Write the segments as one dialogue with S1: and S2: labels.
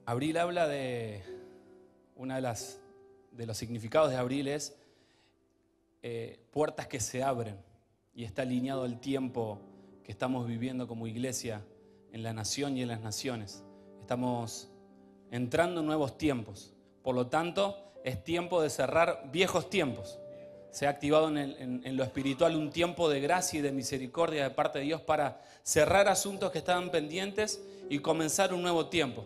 S1: Abril habla de, de los significados de abril es puertas que se abren, y está alineado el tiempo que estamos viviendo como iglesia en la nación y en las naciones. Estamos entrando en nuevos tiempos, por lo tanto es tiempo de cerrar viejos tiempos. Se ha activado en lo espiritual un tiempo de gracia y de misericordia de parte de Dios para cerrar asuntos que estaban pendientes y comenzar un nuevo tiempo.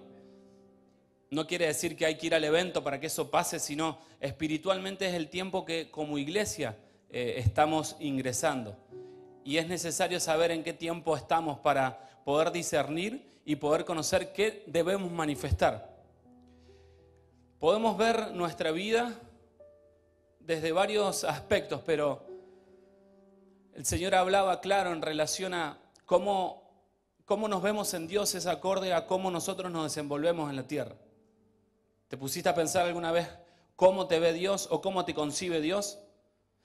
S1: No quiere decir que hay que ir al evento para que eso pase, sino espiritualmente es el tiempo que como iglesia estamos ingresando. Y es necesario saber en qué tiempo estamos para poder discernir y poder conocer qué debemos manifestar. Podemos ver nuestra vida desde varios aspectos, pero el Señor hablaba claro en relación a cómo nos vemos en Dios, es acorde a cómo nosotros nos desenvolvemos en la tierra. ¿Te pusiste a pensar alguna vez cómo te ve Dios o cómo te concibe Dios?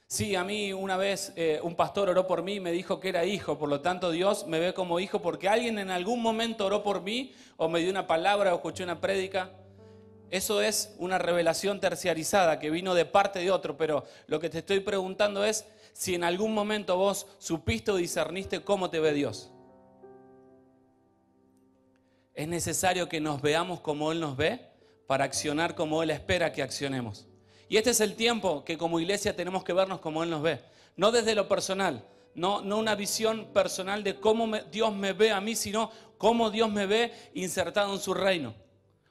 S1: Sí, a mí una vez un pastor oró por mí y me dijo que era hijo, por lo tanto Dios me ve como hijo porque alguien en algún momento oró por mí o me dio una palabra o escuché una prédica. Eso es una revelación terciarizada que vino de parte de otro, pero lo que te estoy preguntando es si en algún momento vos supiste o discerniste cómo te ve Dios. Es necesario que nos veamos como Él nos ve para accionar como Él espera que accionemos. Y este es el tiempo que como iglesia tenemos que vernos como Él nos ve. No desde lo personal, no una visión personal de cómo Dios me ve a mí, sino cómo Dios me ve insertado en su reino.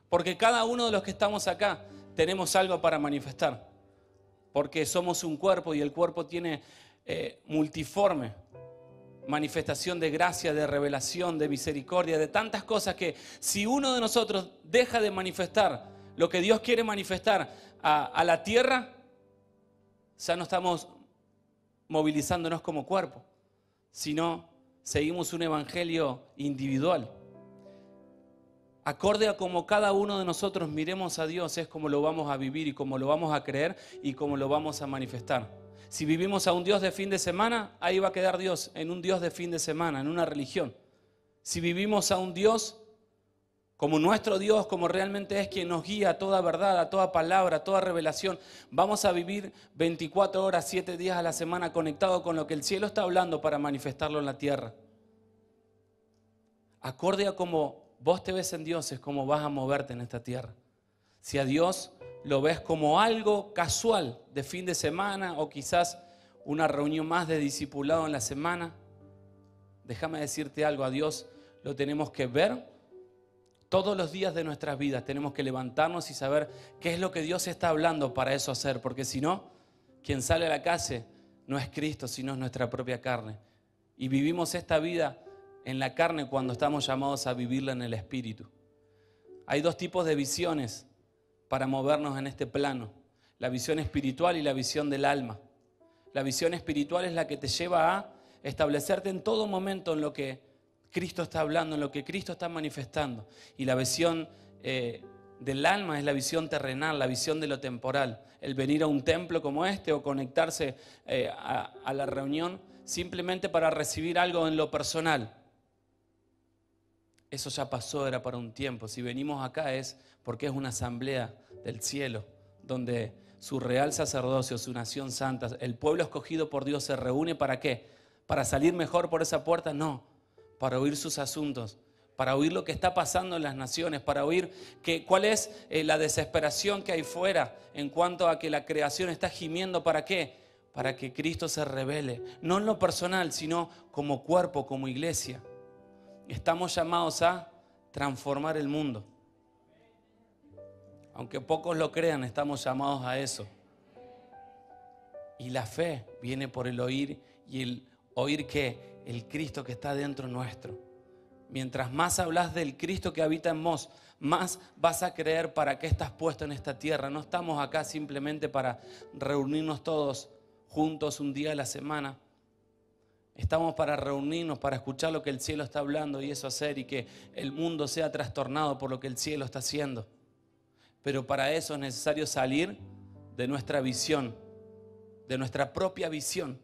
S1: Porque cada uno de los que estamos acá tenemos algo para manifestar. Porque somos un cuerpo y el cuerpo tiene multiforme manifestación de gracia, de revelación, de misericordia, de tantas cosas que si uno de nosotros deja de manifestar lo que Dios quiere manifestar a la tierra, ya no estamos movilizándonos como cuerpo, sino seguimos un evangelio individual. Acorde a como cada uno de nosotros miremos a Dios es como lo vamos a vivir y como lo vamos a creer y como lo vamos a manifestar. Si vivimos a un Dios de fin de semana, ahí va a quedar Dios en un Dios de fin de semana, en una religión. Si vivimos a un Dios como nuestro Dios, como realmente es quien nos guía a toda verdad, a toda palabra, a toda revelación, vamos a vivir 24 horas, 7 días a la semana conectados con lo que el cielo está hablando para manifestarlo en la tierra. Acorde a cómo vos te ves en Dios es como vas a moverte en esta tierra. Si a Dios lo ves como algo casual de fin de semana o quizás una reunión más de discipulado en la semana, déjame decirte algo, a Dios lo tenemos que ver todos los días de nuestras vidas. Tenemos que levantarnos y saber qué es lo que Dios está hablando para eso hacer, porque si no, quien sale a la calle no es Cristo, sino es nuestra propia carne. Y vivimos esta vida en la carne cuando estamos llamados a vivirla en el Espíritu. Hay dos tipos de visiones para movernos en este plano, la visión espiritual y la visión del alma. La visión espiritual es la que te lleva a establecerte en todo momento en lo que Cristo está hablando, en lo que Cristo está manifestando. Y la visión del alma es la visión terrenal, la visión de lo temporal. El venir a un templo como este o conectarse a la reunión simplemente para recibir algo en lo personal. Eso ya pasó, era para un tiempo. Si venimos acá es porque es una asamblea del cielo, donde su real sacerdocio, su nación santa, el pueblo escogido por Dios se reúne ¿para qué? ¿Para salir mejor por esa puerta? No, para oír sus asuntos, para oír lo que está pasando en las naciones, para oír cuál es la desesperación que hay fuera en cuanto a que la creación está gimiendo. ¿Para qué? Para que Cristo se revele, no en lo personal, sino como cuerpo, como iglesia. Estamos llamados a transformar el mundo. Aunque pocos lo crean, estamos llamados a eso. Y la fe viene por el oír, y el oír que el Cristo que está dentro nuestro. Mientras más hablas del Cristo que habita en vos, más vas a creer para qué estás puesto en esta tierra. No estamos acá simplemente para reunirnos todos juntos un día a la semana. Estamos para reunirnos, para escuchar lo que el cielo está hablando y eso hacer, y que el mundo sea trastornado por lo que el cielo está haciendo. Pero para eso es necesario salir de nuestra visión, de nuestra propia visión,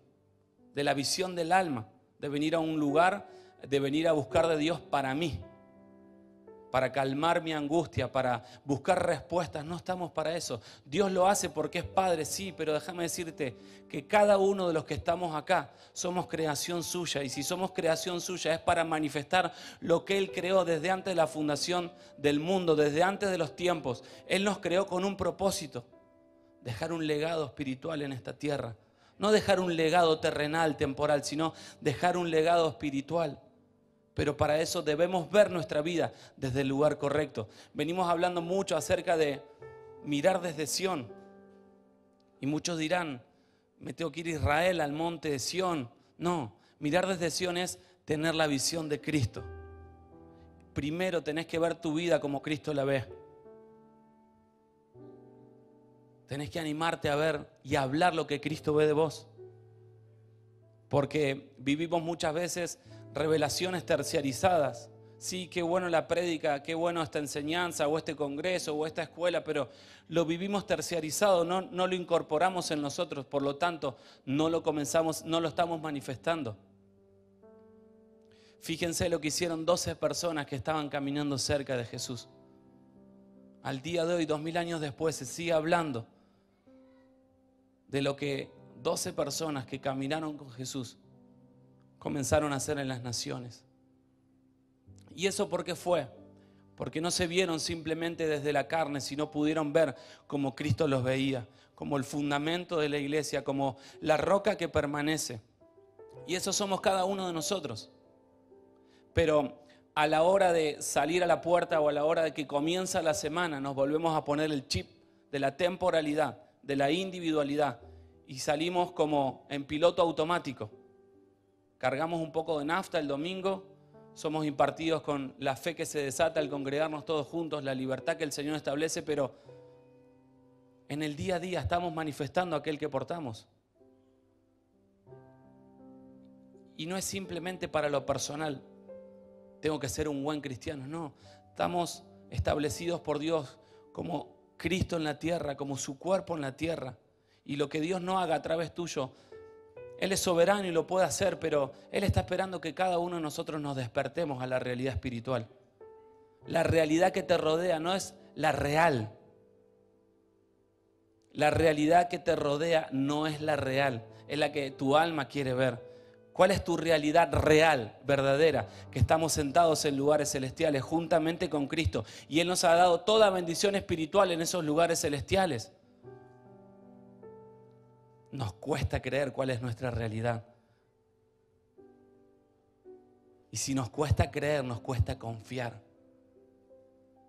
S1: de la visión del alma, de venir a un lugar, de venir a buscar de Dios para mí, para calmar mi angustia, para buscar respuestas. No estamos para eso. Dios lo hace porque es Padre, sí, pero déjame decirte que cada uno de los que estamos acá somos creación suya. Y si somos creación suya es para manifestar lo que Él creó desde antes de la fundación del mundo, desde antes de los tiempos. Él nos creó con un propósito: dejar un legado espiritual en esta tierra. No dejar un legado terrenal, temporal, sino dejar un legado espiritual. Pero para eso debemos ver nuestra vida desde el lugar correcto. Venimos hablando mucho acerca de mirar desde Sión. Y muchos dirán, me tengo que ir a Israel, al monte de Sión. No, mirar desde Sión es tener la visión de Cristo. Primero tenés que ver tu vida como Cristo la ve. Tenés que animarte a ver y a hablar lo que Cristo ve de vos. Porque vivimos muchas veces revelaciones terciarizadas. Sí, qué bueno la prédica, qué bueno esta enseñanza o este congreso o esta escuela, pero lo vivimos terciarizado, no lo incorporamos en nosotros, por lo tanto no lo estamos manifestando. Fíjense lo que hicieron 12 personas que estaban caminando cerca de Jesús. Al día de hoy, 2000 años después, se sigue hablando de lo que 12 personas que caminaron con Jesús comenzaron a hacer en las naciones. ¿Y eso por qué fue? Porque no se vieron simplemente desde la carne, sino pudieron ver como Cristo los veía, como el fundamento de la iglesia, como la roca que permanece. Y eso somos cada uno de nosotros. Pero a la hora de salir a la puerta o a la hora de que comienza la semana, nos volvemos a poner el chip de la temporalidad, de la individualidad, y salimos como en piloto automático. Cargamos un poco de nafta el domingo, somos impartidos con la fe que se desata al congregarnos todos juntos, la libertad que el Señor establece, pero en el día a día estamos manifestando aquel que portamos. Y no es simplemente para lo personal, tengo que ser un buen cristiano, no. Estamos establecidos por Dios como Cristo en la tierra, como su cuerpo en la tierra. Y lo que Dios no haga a través tuyo, Él es soberano y lo puede hacer, pero Él está esperando que cada uno de nosotros nos despertemos a la realidad espiritual. La realidad que te rodea no es la real. La realidad que te rodea no es la real, es la que tu alma quiere ver. ¿Cuál es tu realidad real, verdadera? Que estamos sentados en lugares celestiales juntamente con Cristo. Y Él nos ha dado toda bendición espiritual en esos lugares celestiales. Nos cuesta creer cuál es nuestra realidad. Y si nos cuesta creer, nos cuesta confiar.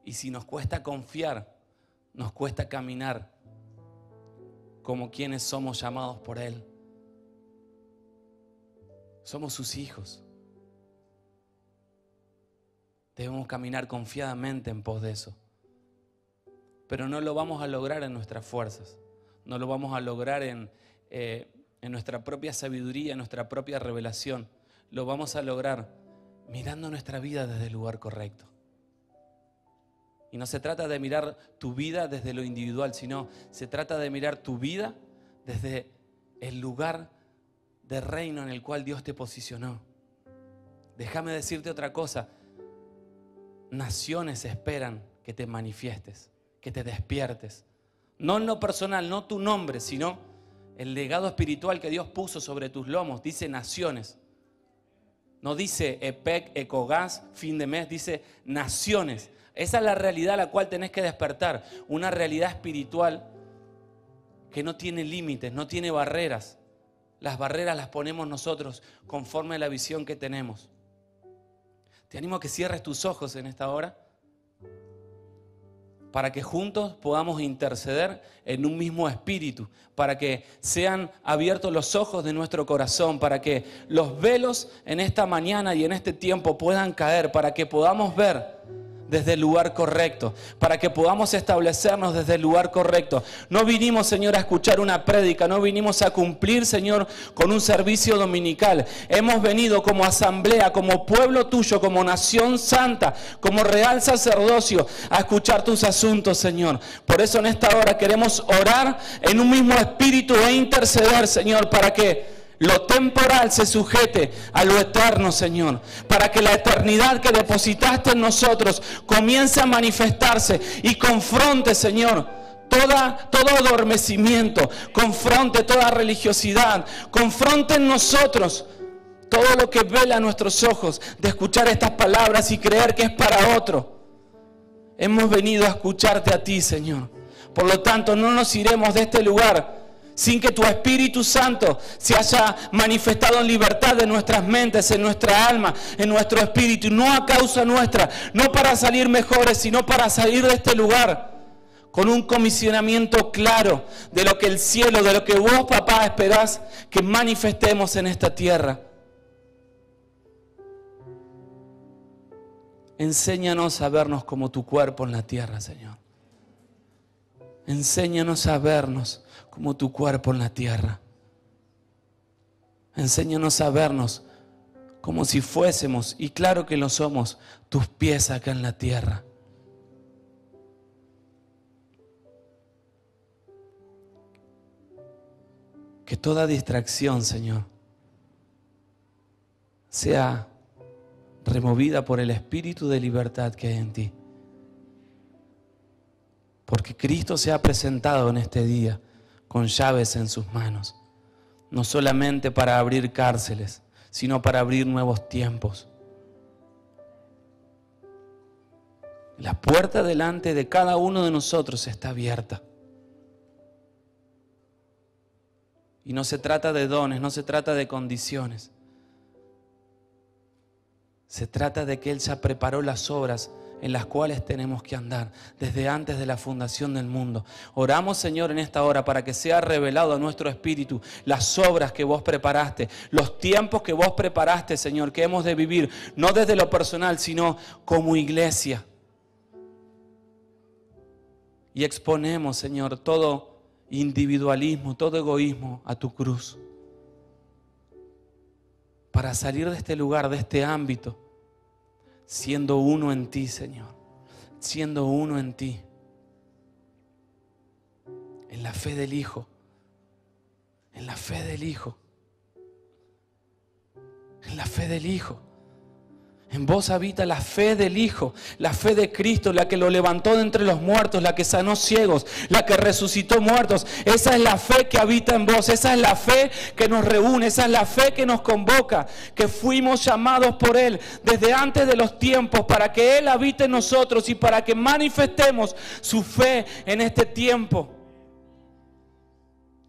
S1: Y si nos cuesta confiar, nos cuesta caminar como quienes somos llamados por Él. Somos sus hijos. Debemos caminar confiadamente en pos de eso. Pero no lo vamos a lograr en nuestras fuerzas. No lo vamos a lograr en nuestra propia sabiduría, en nuestra propia revelación. Lo vamos a lograr mirando nuestra vida desde el lugar correcto. Y no se trata de mirar tu vida desde lo individual, sino se trata de mirar tu vida desde el lugar de reino en el cual Dios te posicionó. Déjame decirte otra cosa. Naciones esperan que te manifiestes, que te despiertes. No en lo personal, no tu nombre, sino el legado espiritual que Dios puso sobre tus lomos. Dice naciones. No dice EPEC, ECOGAS, fin de mes, dice naciones. Esa es la realidad a la cual tenés que despertar. Una realidad espiritual que no tiene límites, no tiene barreras. Las barreras las ponemos nosotros conforme a la visión que tenemos. Te animo a que cierres tus ojos en esta hora para que juntos podamos interceder en un mismo espíritu, para que sean abiertos los ojos de nuestro corazón, para que los velos en esta mañana y en este tiempo puedan caer, para que podamos ver desde el lugar correcto, para que podamos establecernos desde el lugar correcto. No vinimos, Señor, a escuchar una prédica, no vinimos a cumplir, Señor, con un servicio dominical. Hemos venido como asamblea, como pueblo tuyo, como nación santa, como real sacerdocio, a escuchar tus asuntos, Señor. Por eso en esta hora queremos orar en un mismo espíritu e interceder, Señor, para que lo temporal se sujete a lo eterno, Señor, para que la eternidad que depositaste en nosotros comience a manifestarse y confronte, Señor, todo adormecimiento, confronte toda religiosidad, confronte en nosotros todo lo que vela nuestros ojos de escuchar estas palabras y creer que es para otro. Hemos venido a escucharte a ti, Señor. Por lo tanto, no nos iremos de este lugar sin que tu Espíritu Santo se haya manifestado en libertad en nuestras mentes, en nuestra alma, en nuestro espíritu, no a causa nuestra, no para salir mejores, sino para salir de este lugar con un comisionamiento claro de lo que el cielo, de lo que vos, papá, esperás que manifestemos en esta tierra. Enséñanos a vernos como tu cuerpo en la tierra, Señor. Enséñanos a vernos como tu cuerpo en la tierra. Enséñanos a vernos como si fuésemos, y claro que lo somos, tus pies acá en la tierra. Que toda distracción, Señor, sea removida por el espíritu de libertad que hay en ti. Porque Cristo se ha presentado en este día con llaves en sus manos, no solamente para abrir cárceles, sino para abrir nuevos tiempos. La puerta delante de cada uno de nosotros está abierta. Y no se trata de dones, no se trata de condiciones. Se trata de que Él ya preparó las obras en las cuales tenemos que andar desde antes de la fundación del mundo. Oramos, Señor, en esta hora para que sea revelado a nuestro espíritu las obras que vos preparaste, los tiempos que vos preparaste, Señor, que hemos de vivir, no desde lo personal, sino como iglesia. Y exponemos, Señor, todo individualismo, todo egoísmo a tu cruz, para salir de este lugar, de este ámbito, siendo uno en ti, Señor, siendo uno en ti, en la fe del Hijo, en la fe del Hijo, en la fe del Hijo. En vos habita la fe del Hijo, la fe de Cristo, la que lo levantó de entre los muertos, la que sanó ciegos, la que resucitó muertos. Esa es la fe que habita en vos, esa es la fe que nos reúne, esa es la fe que nos convoca, que fuimos llamados por Él desde antes de los tiempos para que Él habite en nosotros y para que manifestemos su fe en este tiempo.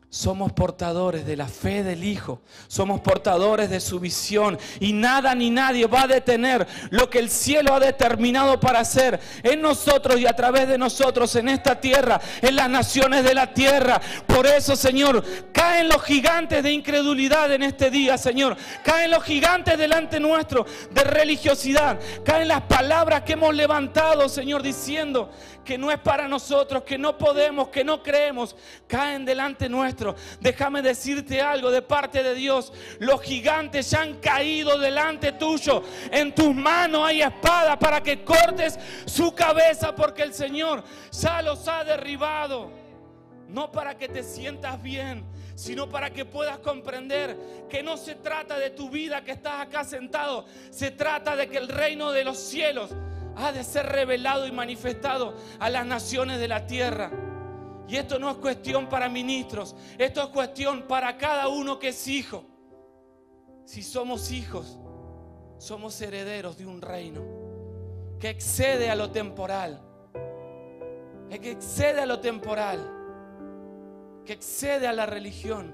S1: Somos portadores de la fe del Hijo, somos portadores de su visión y nada ni nadie va a detener lo que el cielo ha determinado para hacer en nosotros y a través de nosotros en esta tierra, en las naciones de la tierra. Por eso, Señor, caen los gigantes de incredulidad en este día, Señor. Caen los gigantes delante nuestro de religiosidad. Caen las palabras que hemos levantado, Señor, diciendo que no es para nosotros, que no podemos, que no creemos. Caen delante nuestro. Déjame decirte algo de parte de Dios. Los gigantes ya han caído delante tuyo. En tus manos hay espada para que cortes su cabeza, porque el Señor ya los ha derribado. No para que te sientas bien, sino para que puedas comprender que no se trata de tu vida que estás acá sentado. Se trata de que el reino de los cielos ha de ser revelado y manifestado a las naciones de la tierra. Y esto no es cuestión para ministros, esto es cuestión para cada uno que es hijo. Si somos hijos, somos herederos de un reino que excede a lo temporal, que excede a lo temporal, que excede a la religión.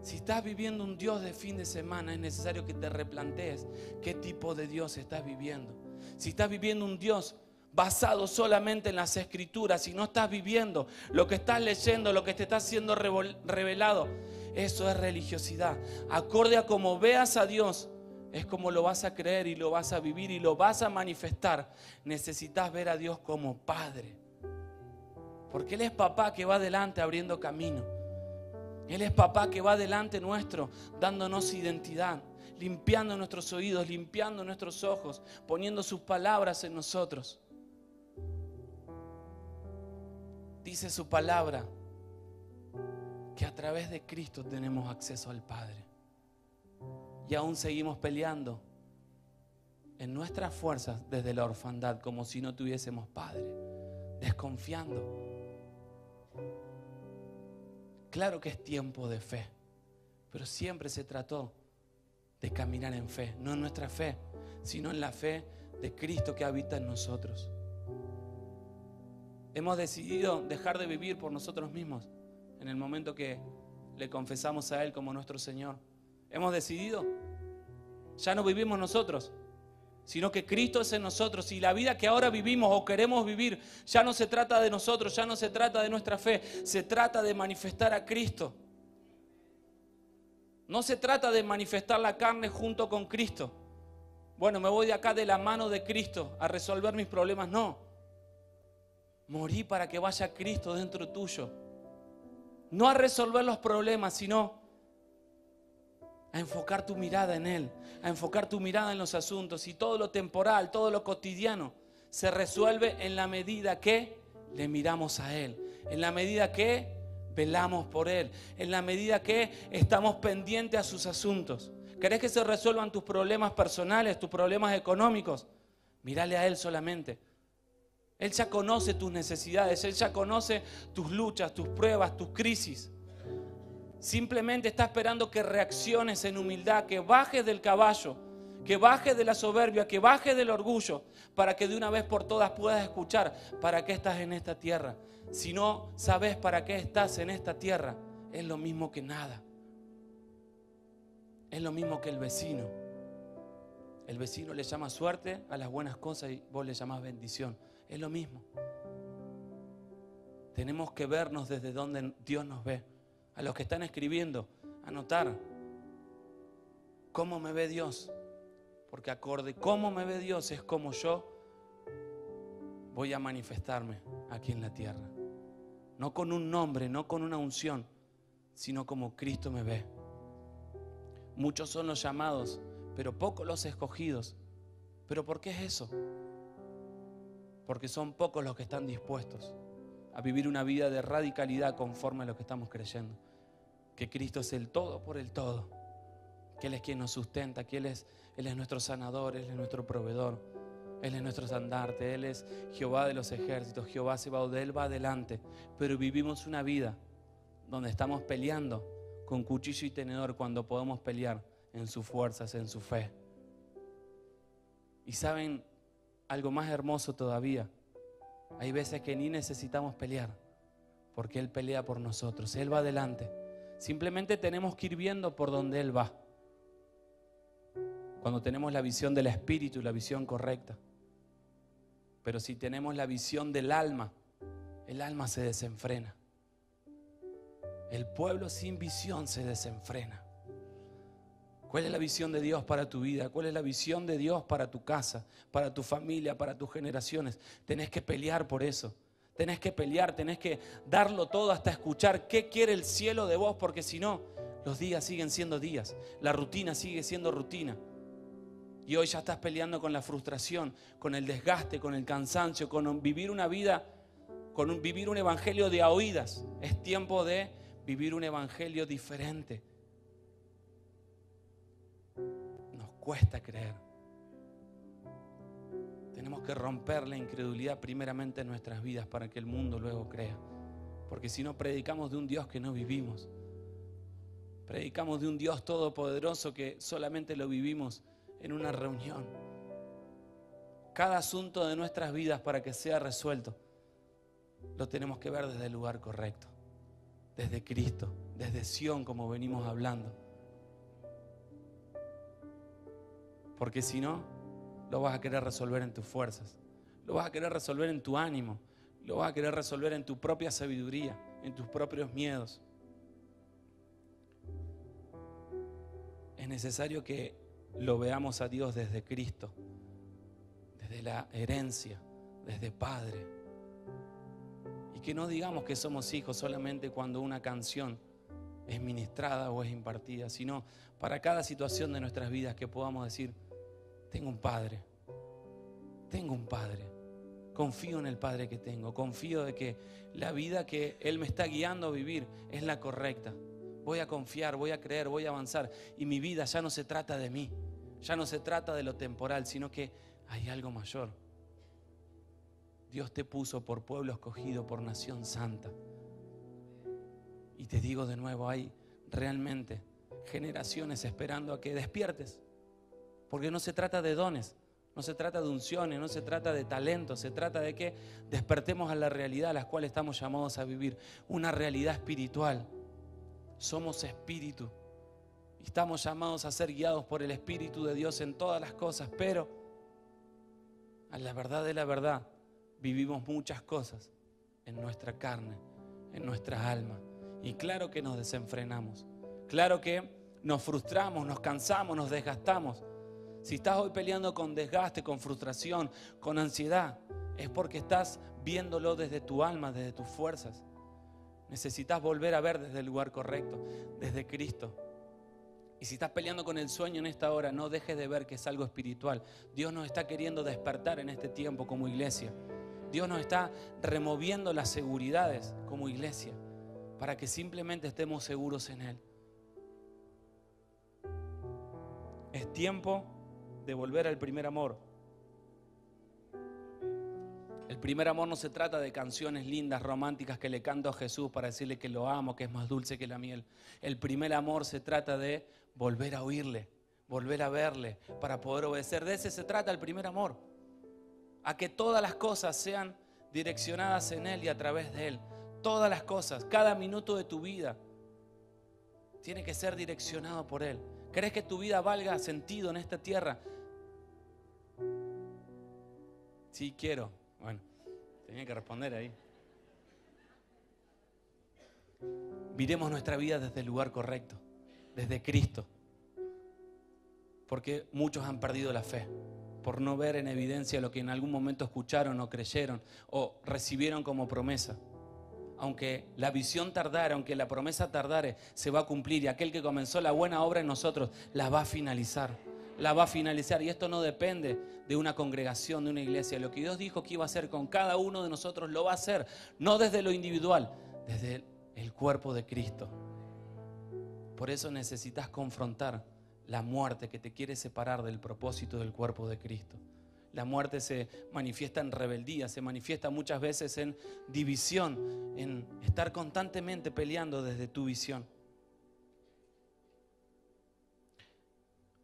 S1: Si estás viviendo un Dios de fin de semana, es necesario que te replantees qué tipo de Dios estás viviendo. Si estás viviendo un Dios basado solamente en las Escrituras y no estás viviendo lo que estás leyendo, lo que te está siendo revelado, eso es religiosidad. Acorde a cómo veas a Dios, es como lo vas a creer y lo vas a vivir y lo vas a manifestar. Necesitas ver a Dios como Padre, porque Él es papá que va adelante abriendo camino. Él es papá que va adelante nuestro, dándonos identidad, limpiando nuestros oídos, limpiando nuestros ojos, poniendo sus palabras en nosotros. Dice su palabra que a través de Cristo tenemos acceso al Padre. Y aún seguimos peleando en nuestras fuerzas desde la orfandad, como si no tuviésemos Padre, desconfiando. Claro que es tiempo de fe, pero siempre se trató de caminar en fe, no en nuestra fe, sino en la fe de Cristo que habita en nosotros. Hemos decidido dejar de vivir por nosotros mismos en el momento que le confesamos a Él como nuestro Señor. Hemos decidido, ya no vivimos nosotros, sino que Cristo es en nosotros, y la vida que ahora vivimos o queremos vivir ya no se trata de nosotros, ya no se trata de nuestra fe, se trata de manifestar a Cristo. No se trata de manifestar la carne junto con Cristo. Bueno, me voy de acá de la mano de Cristo a resolver mis problemas. No. Morí para que vaya Cristo dentro tuyo. No a resolver los problemas, sino a enfocar tu mirada en Él, a enfocar tu mirada en los asuntos, y todo lo temporal, todo lo cotidiano se resuelve en la medida que le miramos a Él, en la medida que velamos por Él, en la medida que estamos pendientes a sus asuntos. ¿Querés que se resuelvan tus problemas personales, tus problemas económicos? Mírale a Él solamente. Él ya conoce tus necesidades, Él ya conoce tus luchas, tus pruebas, tus crisis. Simplemente está esperando que reacciones en humildad, que bajes del caballo, que bajes de la soberbia, que bajes del orgullo, para que de una vez por todas puedas escuchar para qué estás en esta tierra. Si no sabes para qué estás en esta tierra, es lo mismo que nada. Es lo mismo que el vecino. El vecino le llama suerte a las buenas cosas y vos le llamás bendición. Es lo mismo. Tenemos que vernos desde donde Dios nos ve. A los que están escribiendo, anotar cómo me ve Dios. Porque acorde cómo me ve Dios es como yo voy a manifestarme aquí en la tierra. No con un nombre, no con una unción, sino como Cristo me ve. Muchos son los llamados, pero pocos los escogidos. ¿Pero por qué es eso? Porque son pocos los que están dispuestos a vivir una vida de radicalidad conforme a lo que estamos creyendo. Que Cristo es el todo por el todo. Que Él es quien nos sustenta, que Él es nuestro sanador, Él es nuestro proveedor, Él es nuestro estandarte, Él es Jehová de los ejércitos, Jehová Sebaot, de Él va adelante. Pero vivimos una vida donde estamos peleando con cuchillo y tenedor cuando podemos pelear en sus fuerzas, en su fe. Y saben algo más hermoso todavía, hay veces que ni necesitamos pelear, porque Él pelea por nosotros, Él va adelante. Simplemente tenemos que ir viendo por donde Él va. Cuando tenemos la visión del Espíritu, la visión correcta. Pero si tenemos la visión del alma, el alma se desenfrena. El pueblo sin visión se desenfrena. ¿Cuál es la visión de Dios para tu vida? ¿Cuál es la visión de Dios para tu casa, para tu familia, para tus generaciones? Tenés que pelear por eso. Tenés que pelear, tenés que darlo todo hasta escuchar qué quiere el cielo de vos, porque si no, los días siguen siendo días, la rutina sigue siendo rutina. Y hoy ya estás peleando con la frustración, con el desgaste, con el cansancio, con vivir una vida, vivir un evangelio de a oídas. Es tiempo de vivir un evangelio diferente. Nos cuesta creer. Tenemos que romper la incredulidad primeramente en nuestras vidas para que el mundo luego crea. Porque si no, predicamos de un Dios que no vivimos. Predicamos de un Dios todopoderoso que solamente lo vivimos en una reunión. Cada asunto de nuestras vidas, para que sea resuelto, lo tenemos que ver desde el lugar correcto. Desde Cristo, desde Sión, como venimos hablando. Porque si no, lo vas a querer resolver en tus fuerzas, lo vas a querer resolver en tu ánimo, lo vas a querer resolver en tu propia sabiduría, en tus propios miedos. Es necesario que lo veamos a Dios desde Cristo, desde la herencia, desde Padre. Y que no digamos que somos hijos solamente cuando una canción es ministrada o es impartida, sino para cada situación de nuestras vidas que podamos decir: tengo un Padre Confío en el Padre que tengo. Confío de que la vida que Él me está guiando a vivir es la correcta. Voy a confiar, voy a creer, voy a avanzar. Y mi vida ya no se trata de mí. Ya no se trata de lo temporal, sino que hay algo mayor. Dios te puso por pueblo escogido, por nación santa. Y te digo de nuevo, hay realmente generaciones esperando a que despiertes. Porque no se trata de dones, no se trata de unciones, no se trata de talentos, se trata de que despertemos a la realidad a la cual estamos llamados a vivir. Una realidad espiritual. Somos espíritu. Y estamos llamados a ser guiados por el Espíritu de Dios en todas las cosas. Pero a la verdad de la verdad, vivimos muchas cosas en nuestra carne, en nuestra alma. Y claro que nos desenfrenamos. Claro que nos frustramos, nos cansamos, nos desgastamos. Si estás hoy peleando con desgaste, con frustración, con ansiedad, es porque estás viéndolo desde tu alma, desde tus fuerzas. Necesitas volver a ver desde el lugar correcto, desde Cristo. Y si estás peleando con el sueño en esta hora, no dejes de ver que es algo espiritual. Dios nos está queriendo despertar en este tiempo como iglesia. Dios nos está removiendo las seguridades como iglesia para que simplemente estemos seguros en Él. Es tiempo de volver al primer amor. El primer amor no se trata de canciones lindas, románticas que le canto a Jesús para decirle que lo amo, que es más dulce que la miel. El primer amor se trata de volver a oírle, volver a verle, para poder obedecer. De ese se trata el primer amor. A que todas las cosas sean direccionadas en Él y a través de Él. Todas las cosas, cada minuto de tu vida tiene que ser direccionado por Él. ¿Crees que tu vida valga sentido en esta tierra? Sí, quiero. Bueno, tenía que responder ahí. Miremos nuestra vida desde el lugar correcto, desde Cristo. Porque muchos han perdido la fe por no ver en evidencia lo que en algún momento escucharon o creyeron o recibieron como promesa. Aunque la visión tardare, aunque la promesa tardare, se va a cumplir. Y aquel que comenzó la buena obra en nosotros la va a finalizar. La va a finalizar. Y esto no depende de una congregación, de una iglesia. Lo que Dios dijo que iba a hacer con cada uno de nosotros lo va a hacer. No desde lo individual, desde el cuerpo de Cristo. Por eso necesitas confrontar la muerte que te quiere separar del propósito del cuerpo de Cristo. La muerte se manifiesta en rebeldía, se manifiesta muchas veces en división, en estar constantemente peleando desde tu visión.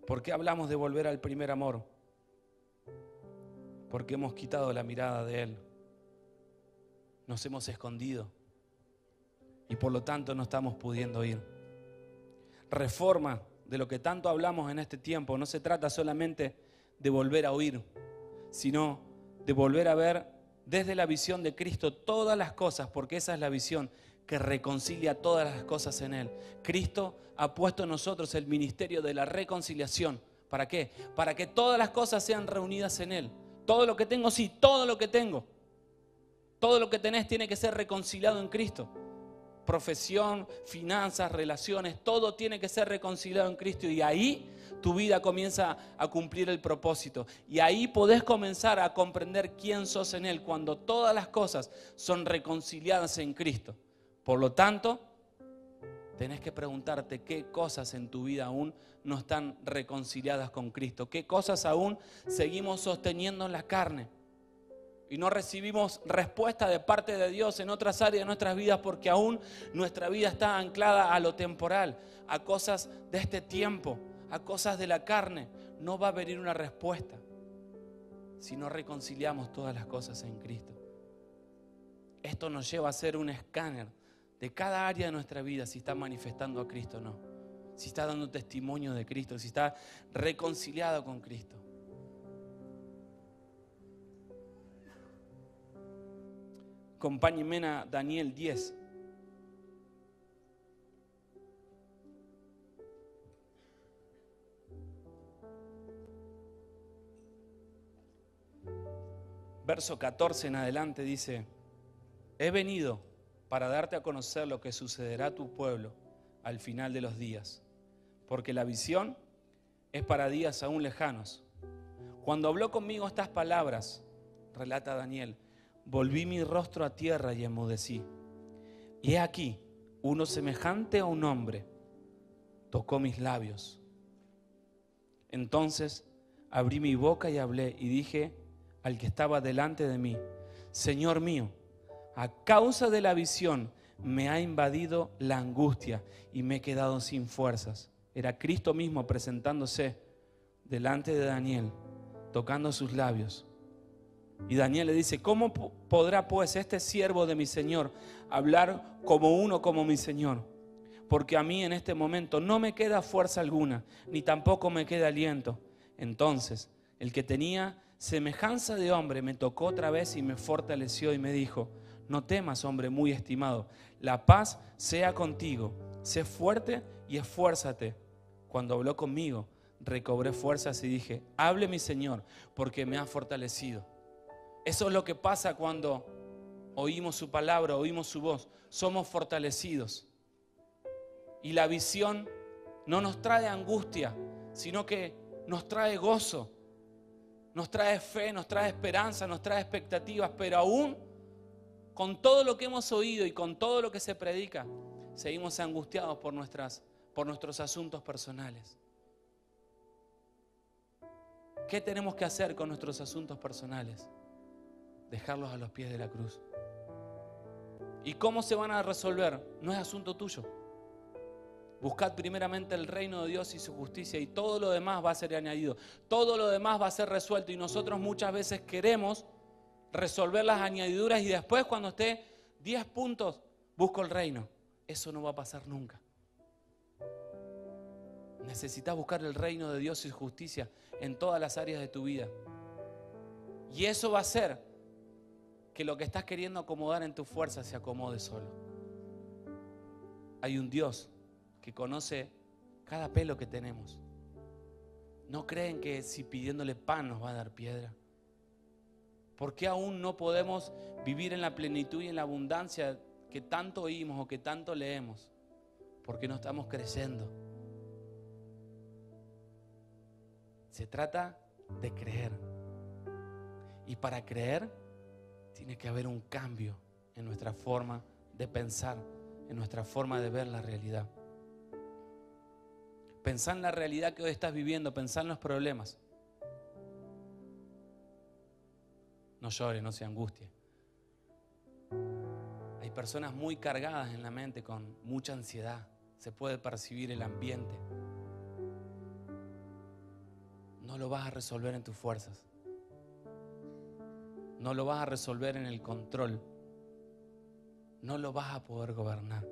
S1: ¿Por qué hablamos de volver al primer amor? Porque hemos quitado la mirada de Él. Nos hemos escondido y por lo tanto no estamos pudiendo ir. Reforma, de lo que tanto hablamos en este tiempo, no se trata solamente de volver a oír, sino de volver a ver desde la visión de Cristo todas las cosas, porque esa es la visión que reconcilia todas las cosas en Él. Cristo ha puesto en nosotros el ministerio de la reconciliación. ¿Para qué? Para que todas las cosas sean reunidas en Él. Todo lo que tengo, sí, todo lo que tengo. Todo lo que tenés tiene que ser reconciliado en Cristo. Profesión, finanzas, relaciones, todo tiene que ser reconciliado en Cristo. Y ahí tu vida comienza a cumplir el propósito. Y ahí podés comenzar a comprender quién sos en Él cuando todas las cosas son reconciliadas en Cristo. Por lo tanto, tenés que preguntarte qué cosas en tu vida aún no están reconciliadas con Cristo. Qué cosas aún seguimos sosteniendo en la carne. Y no recibimos respuesta de parte de Dios en otras áreas de nuestras vidas porque aún nuestra vida está anclada a lo temporal, a cosas de este tiempo, a cosas de la carne. No va a venir una respuesta si no reconciliamos todas las cosas en Cristo. Esto nos lleva a hacer un escáner de cada área de nuestra vida, si está manifestando a Cristo o no, si está dando testimonio de Cristo, si está reconciliado con Cristo. Acompáñenme a Daniel 10. Verso 14 en adelante dice: he venido para darte a conocer lo que sucederá a tu pueblo al final de los días, porque la visión es para días aún lejanos. Cuando habló conmigo estas palabras, relata Daniel, volví mi rostro a tierra y enmudecí. Y he aquí, uno semejante a un hombre tocó mis labios. Entonces abrí mi boca y hablé y dije al que estaba delante de mí, Señor mío, a causa de la visión me ha invadido la angustia y me he quedado sin fuerzas. Era Cristo mismo presentándose delante de Daniel, tocando sus labios. Y Daniel le dice, ¿cómo podrá pues este siervo de mi Señor hablar como uno como mi Señor? Porque a mí en este momento no me queda fuerza alguna, ni tampoco me queda aliento. Entonces el que tenía semejanza de hombre me tocó otra vez y me fortaleció y me dijo, no temas, hombre muy estimado, la paz sea contigo, sé fuerte y esfuérzate. Cuando habló conmigo, recobré fuerzas y dije, hable mi Señor, porque me ha fortalecido. Eso es lo que pasa cuando oímos su palabra, oímos su voz, somos fortalecidos. Y la visión no nos trae angustia, sino que nos trae gozo, nos trae fe, nos trae esperanza, nos trae expectativas, pero aún con todo lo que hemos oído y con todo lo que se predica, seguimos angustiados por nuestros asuntos personales. ¿Qué tenemos que hacer con nuestros asuntos personales? Dejarlos a los pies de la cruz. ¿Y cómo se van a resolver? No es asunto tuyo. Buscad primeramente el reino de Dios y su justicia y todo lo demás va a ser añadido. Todo lo demás va a ser resuelto y nosotros muchas veces queremos resolver las añadiduras y después cuando esté 10 puntos busco el reino. Eso no va a pasar nunca. Necesitas buscar el reino de Dios y su justicia en todas las áreas de tu vida. Y eso va a hacer que lo que estás queriendo acomodar en tu fuerza se acomode solo. Hay un Dios que conoce cada pelo que tenemos. ¿No creen que si pidiéndole pan nos va a dar piedra? ¿Por qué aún no podemos vivir en la plenitud y en la abundancia que tanto oímos o que tanto leemos? Porque no estamos creyendo. Se trata de creer. Y para creer tiene que haber un cambio en nuestra forma de pensar, en nuestra forma de ver la realidad. Pensá en la realidad que hoy estás viviendo, pensá en los problemas. No llore, no se angustie. Hay personas muy cargadas en la mente con mucha ansiedad. Se puede percibir el ambiente. No lo vas a resolver en tus fuerzas. No lo vas a resolver en el control. No lo vas a poder gobernar.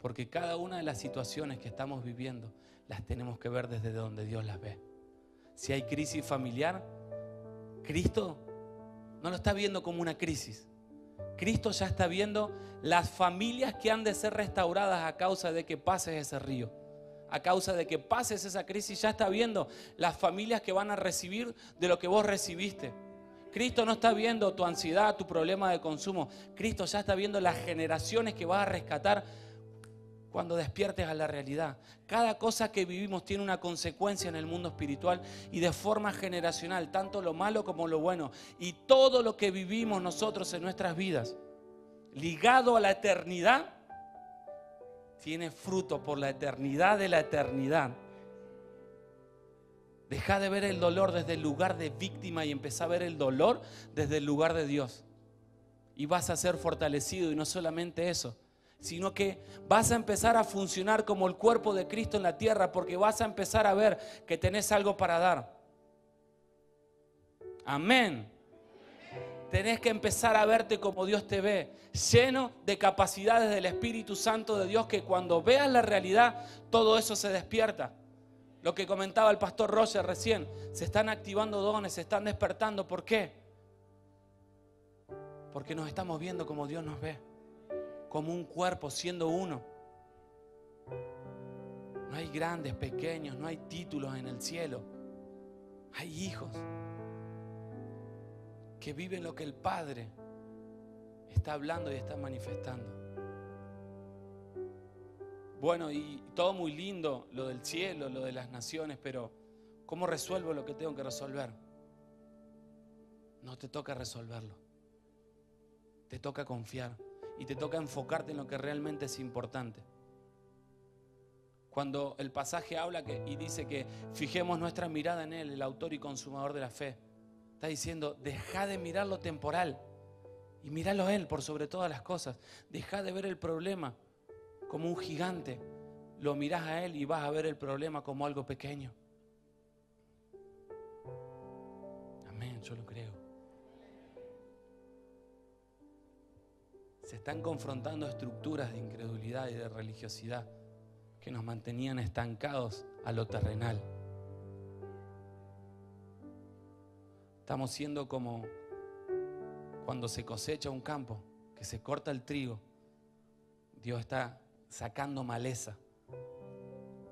S1: Porque cada una de las situaciones que estamos viviendo las tenemos que ver desde donde Dios las ve. Si hay crisis familiar, Cristo no lo está viendo como una crisis. Cristo ya está viendo las familias que han de ser restauradas a causa de que pases ese río. A causa de que pases esa crisis, ya está viendo las familias que van a recibir de lo que vos recibiste. Cristo no está viendo tu ansiedad, tu problema de consumo. Cristo ya está viendo las generaciones que vas a rescatar cuando despiertes a la realidad. Cada cosa que vivimos tiene una consecuencia en el mundo espiritual y de forma generacional, tanto lo malo como lo bueno. Y todo lo que vivimos nosotros en nuestras vidas, ligado a la eternidad, tiene fruto por la eternidad de la eternidad. Deja de ver el dolor desde el lugar de víctima y empezá a ver el dolor desde el lugar de Dios. Y vas a ser fortalecido, y no solamente eso, sino que vas a empezar a funcionar como el cuerpo de Cristo en la tierra, porque vas a empezar a ver que tenés algo para dar. Amén. Tenés que empezar a verte como Dios te ve, lleno de capacidades del Espíritu Santo de Dios, que cuando veas la realidad, todo eso se despierta. Lo que comentaba el pastor Roger recién, se están activando dones, se están despertando. ¿Por qué? Porque nos estamos viendo como Dios nos ve, como un cuerpo, siendo uno. No hay grandes, pequeños, no hay títulos en el cielo. Hay hijos que viven lo que el Padre está hablando y está manifestando. Bueno, y todo muy lindo, lo del cielo, lo de las naciones, pero ¿cómo resuelvo lo que tengo que resolver? no te toca resolverlo. Te toca confiar y te toca enfocarte en lo que realmente es importante. Cuando el pasaje habla y dice que fijemos nuestra mirada en Él, el autor y consumador de la fe, está diciendo, deja de mirar lo temporal y míralo a Él por sobre todas las cosas. Deja de ver el problema como un gigante. Lo mirás a Él y vas a ver el problema como algo pequeño. Amén, yo lo creo. Se están confrontando estructuras de incredulidad y de religiosidad que nos mantenían estancados a lo terrenal. Estamos siendo como cuando se cosecha un campo, que se corta el trigo. Dios está sacando maleza,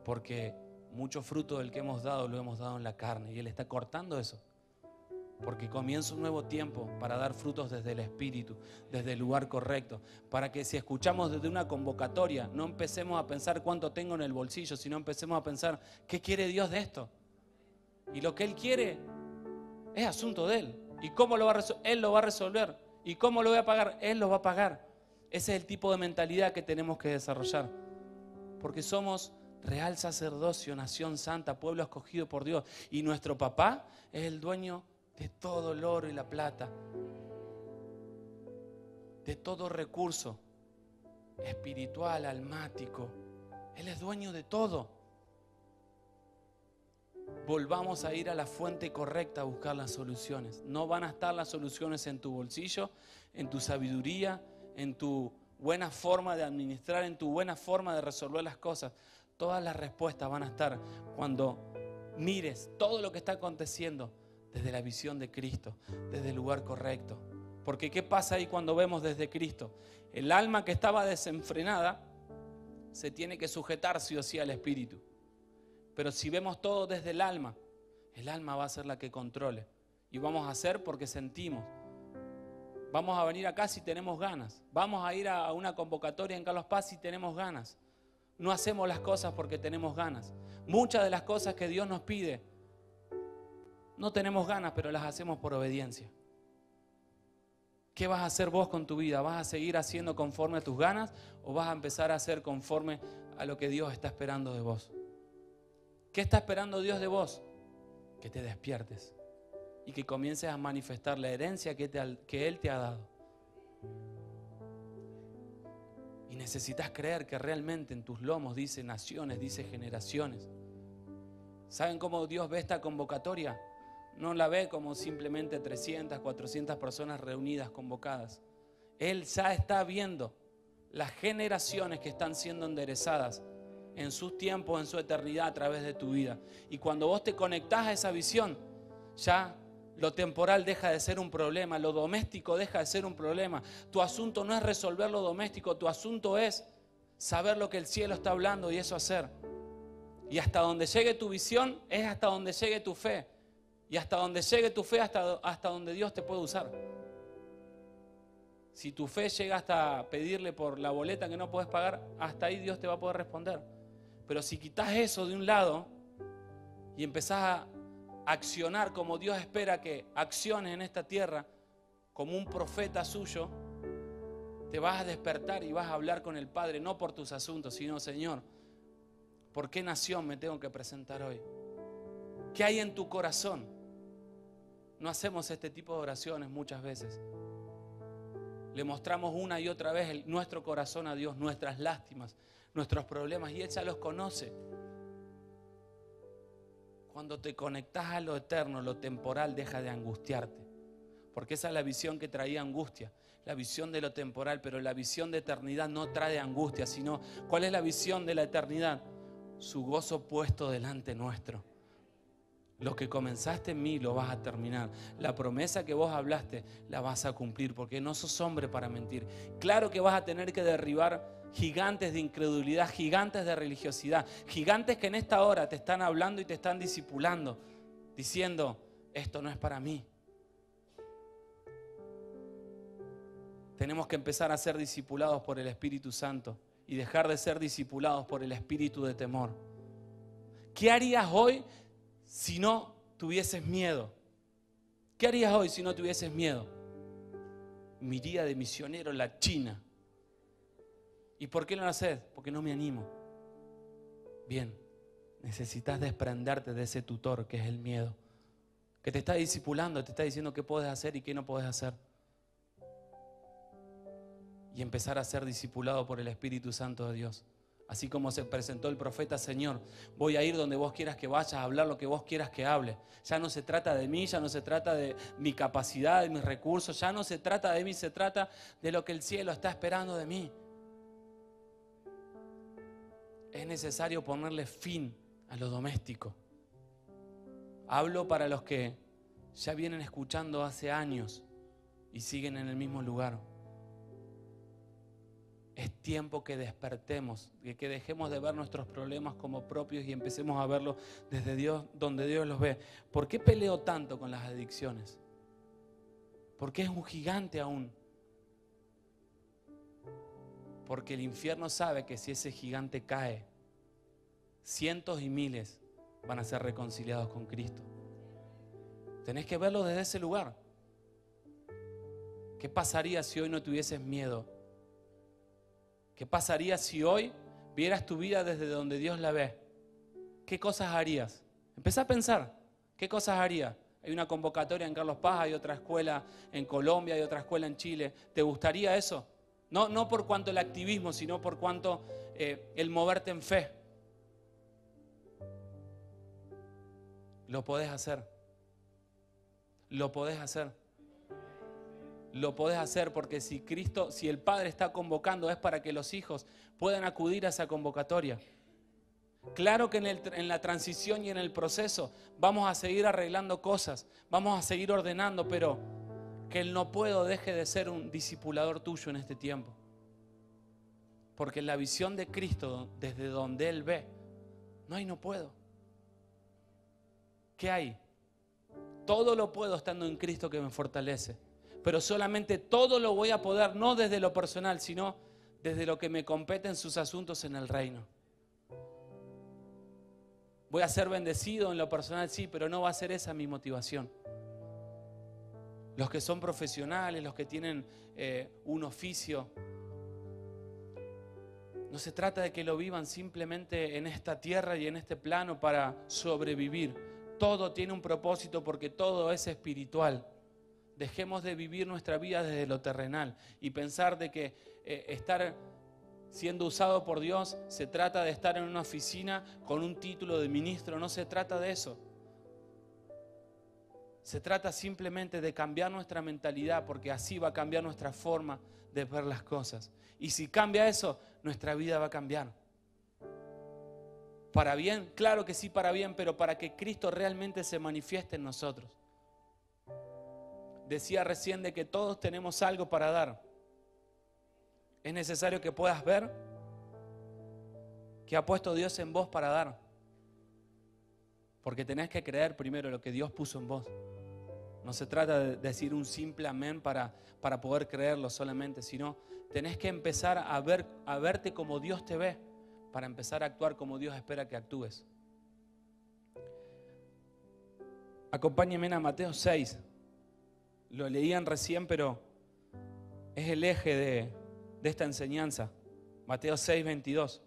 S1: porque mucho fruto del que hemos dado lo hemos dado en la carne, y Él está cortando eso. Porque comienza un nuevo tiempo para dar frutos desde el Espíritu, desde el lugar correcto. Para que si escuchamos desde una convocatoria, no empecemos a pensar cuánto tengo en el bolsillo, sino empecemos a pensar qué quiere Dios de esto. Y lo que Él quiere es asunto de Él. ¿Y cómo lo va a resolver? Él lo va a resolver. ¿Y cómo lo voy a pagar? Él lo va a pagar. Ese es el tipo de mentalidad que tenemos que desarrollar. Porque somos real sacerdocio, nación santa, pueblo escogido por Dios. Y nuestro papá es el dueño de todo el oro y la plata, de todo recurso espiritual, almático. Él es dueño de todo. Volvamos a ir a la fuente correcta a buscar las soluciones. No van a estar las soluciones en tu bolsillo, en tu sabiduría, en tu buena forma de administrar, en tu buena forma de resolver las cosas. Todas las respuestas van a estar cuando mires todo lo que está aconteciendo desde la visión de Cristo, desde el lugar correcto. Porque ¿qué pasa ahí cuando vemos desde Cristo? El alma que estaba desenfrenada se tiene que sujetar sí o sí al Espíritu. Pero si vemos todo desde el alma va a ser la que controle. Y vamos a hacer porque sentimos. Vamos a venir acá si tenemos ganas. Vamos a ir a una convocatoria en Carlos Paz si tenemos ganas. No hacemos las cosas porque tenemos ganas. Muchas de las cosas que Dios nos pide, no tenemos ganas, pero las hacemos por obediencia. ¿Qué vas a hacer vos con tu vida? ¿Vas a seguir haciendo conforme a tus ganas o vas a empezar a hacer conforme a lo que Dios está esperando de vos? ¿Qué está esperando Dios de vos? Que te despiertes y que comiences a manifestar la herencia que Él te ha dado. Y necesitas creer que realmente en tus lomos dice naciones, dice generaciones. ¿Saben cómo Dios ve esta convocatoria? No la ve como simplemente 300, 400 personas reunidas, convocadas. Él ya está viendo las generaciones que están siendo enderezadas en sus tiempos, en su eternidad a través de tu vida. Y cuando vos te conectás a esa visión, ya lo temporal deja de ser un problema, lo doméstico deja de ser un problema. Tu asunto no es resolver lo doméstico, tu asunto es saber lo que el cielo está hablando y eso hacer. Y hasta donde llegue tu visión es hasta donde llegue tu fe. Y hasta donde llegue tu fe, hasta donde Dios te puede usar. Si tu fe llega hasta pedirle por la boleta que no puedes pagar, hasta ahí Dios te va a poder responder. Pero si quitas eso de un lado y empezás a accionar como Dios espera que acciones en esta tierra, como un profeta suyo, te vas a despertar y vas a hablar con el Padre, no por tus asuntos, sino, Señor, ¿por qué nación me tengo que presentar hoy? ¿Qué hay en tu corazón? No hacemos este tipo de oraciones muchas veces. Le mostramos una y otra vez nuestro corazón a Dios, nuestras lástimas, nuestros problemas, y Él ya los conoce. Cuando te conectas a lo eterno, lo temporal deja de angustiarte. Porque esa es la visión que traía angustia, la visión de lo temporal, pero la visión de eternidad no trae angustia, sino ¿cuál es la visión de la eternidad? Su gozo puesto delante nuestro. Lo que comenzaste en mí lo vas a terminar. La promesa que vos hablaste la vas a cumplir porque no sos hombre para mentir. Claro que vas a tener que derribar gigantes de incredulidad, gigantes de religiosidad, gigantes que en esta hora te están hablando y te están discipulando, diciendo, esto no es para mí. Tenemos que empezar a ser discipulados por el Espíritu Santo y dejar de ser discipulados por el espíritu de temor. ¿Qué harías hoy si no tuvieses miedo? ¿Qué harías hoy si no tuvieses miedo? Me iría de misionero a la China. ¿Y por qué no lo haces? Porque no me animo. Bien, necesitas desprenderte de ese tutor que es el miedo, que te está discipulando, te está diciendo qué puedes hacer y qué no puedes hacer. Y empezar a ser discipulado por el Espíritu Santo de Dios. Así como se presentó el profeta: Señor, voy a ir donde vos quieras que vayas, a hablar lo que vos quieras que hable. Ya no se trata de mí, ya no se trata de mi capacidad, de mis recursos, ya no se trata de mí, se trata de lo que el cielo está esperando de mí. Es necesario ponerle fin a lo doméstico. Hablo para los que ya vienen escuchando hace años y siguen en el mismo lugar. Es tiempo que despertemos, que dejemos de ver nuestros problemas como propios y empecemos a verlos desde Dios, donde Dios los ve. ¿Por qué peleo tanto con las adicciones? Porque es un gigante aún. Porque el infierno sabe que si ese gigante cae, cientos y miles van a ser reconciliados con Cristo. Tenés que verlo desde ese lugar. ¿Qué pasaría si hoy no tuvieses miedo? ¿Qué pasaría si hoy vieras tu vida desde donde Dios la ve? ¿Qué cosas harías? Empezá a pensar, ¿qué cosas harías? Hay una convocatoria en Carlos Paz, hay otra escuela en Colombia, hay otra escuela en Chile. ¿Te gustaría eso? No por cuanto el activismo, sino por cuanto el moverte en fe. Lo podés hacer. Lo podés hacer. Lo podés hacer porque si el Padre está convocando, es para que los hijos puedan acudir a esa convocatoria. Claro que en la transición y en el proceso vamos a seguir arreglando cosas, vamos a seguir ordenando, pero que el no puedo deje de ser un discipulador tuyo en este tiempo. Porque en la visión de Cristo, desde donde Él ve, no hay no puedo. ¿Qué hay? Todo lo puedo estando en Cristo que me fortalece. Pero solamente todo lo voy a poder, no desde lo personal, sino desde lo que me compete en sus asuntos en el reino. Voy a ser bendecido en lo personal, sí, pero no va a ser esa mi motivación. Los que son profesionales, los que tienen un oficio, no se trata de que lo vivan simplemente en esta tierra y en este plano para sobrevivir. Todo tiene un propósito porque todo es espiritual. Dejemos de vivir nuestra vida desde lo terrenal y pensar de que estar siendo usado por Dios se trata de estar en una oficina con un título de ministro. No se trata de eso. Se trata simplemente de cambiar nuestra mentalidad, porque así va a cambiar nuestra forma de ver las cosas. Y si cambia eso, nuestra vida va a cambiar. ¿Para bien? Claro que sí, para bien, pero para que Cristo realmente se manifieste en nosotros. Decía recién de que todos tenemos algo para dar. Es necesario que puedas ver que ha puesto Dios en vos para dar. Porque tenés que creer primero lo que Dios puso en vos. No se trata de decir un simple amén para poder creerlo solamente, sino tenés que empezar a verte como Dios te ve, para empezar a actuar como Dios espera que actúes. Acompáñenme a Mateo 6. Lo leían recién, pero es el eje de esta enseñanza. Mateo 6, 22.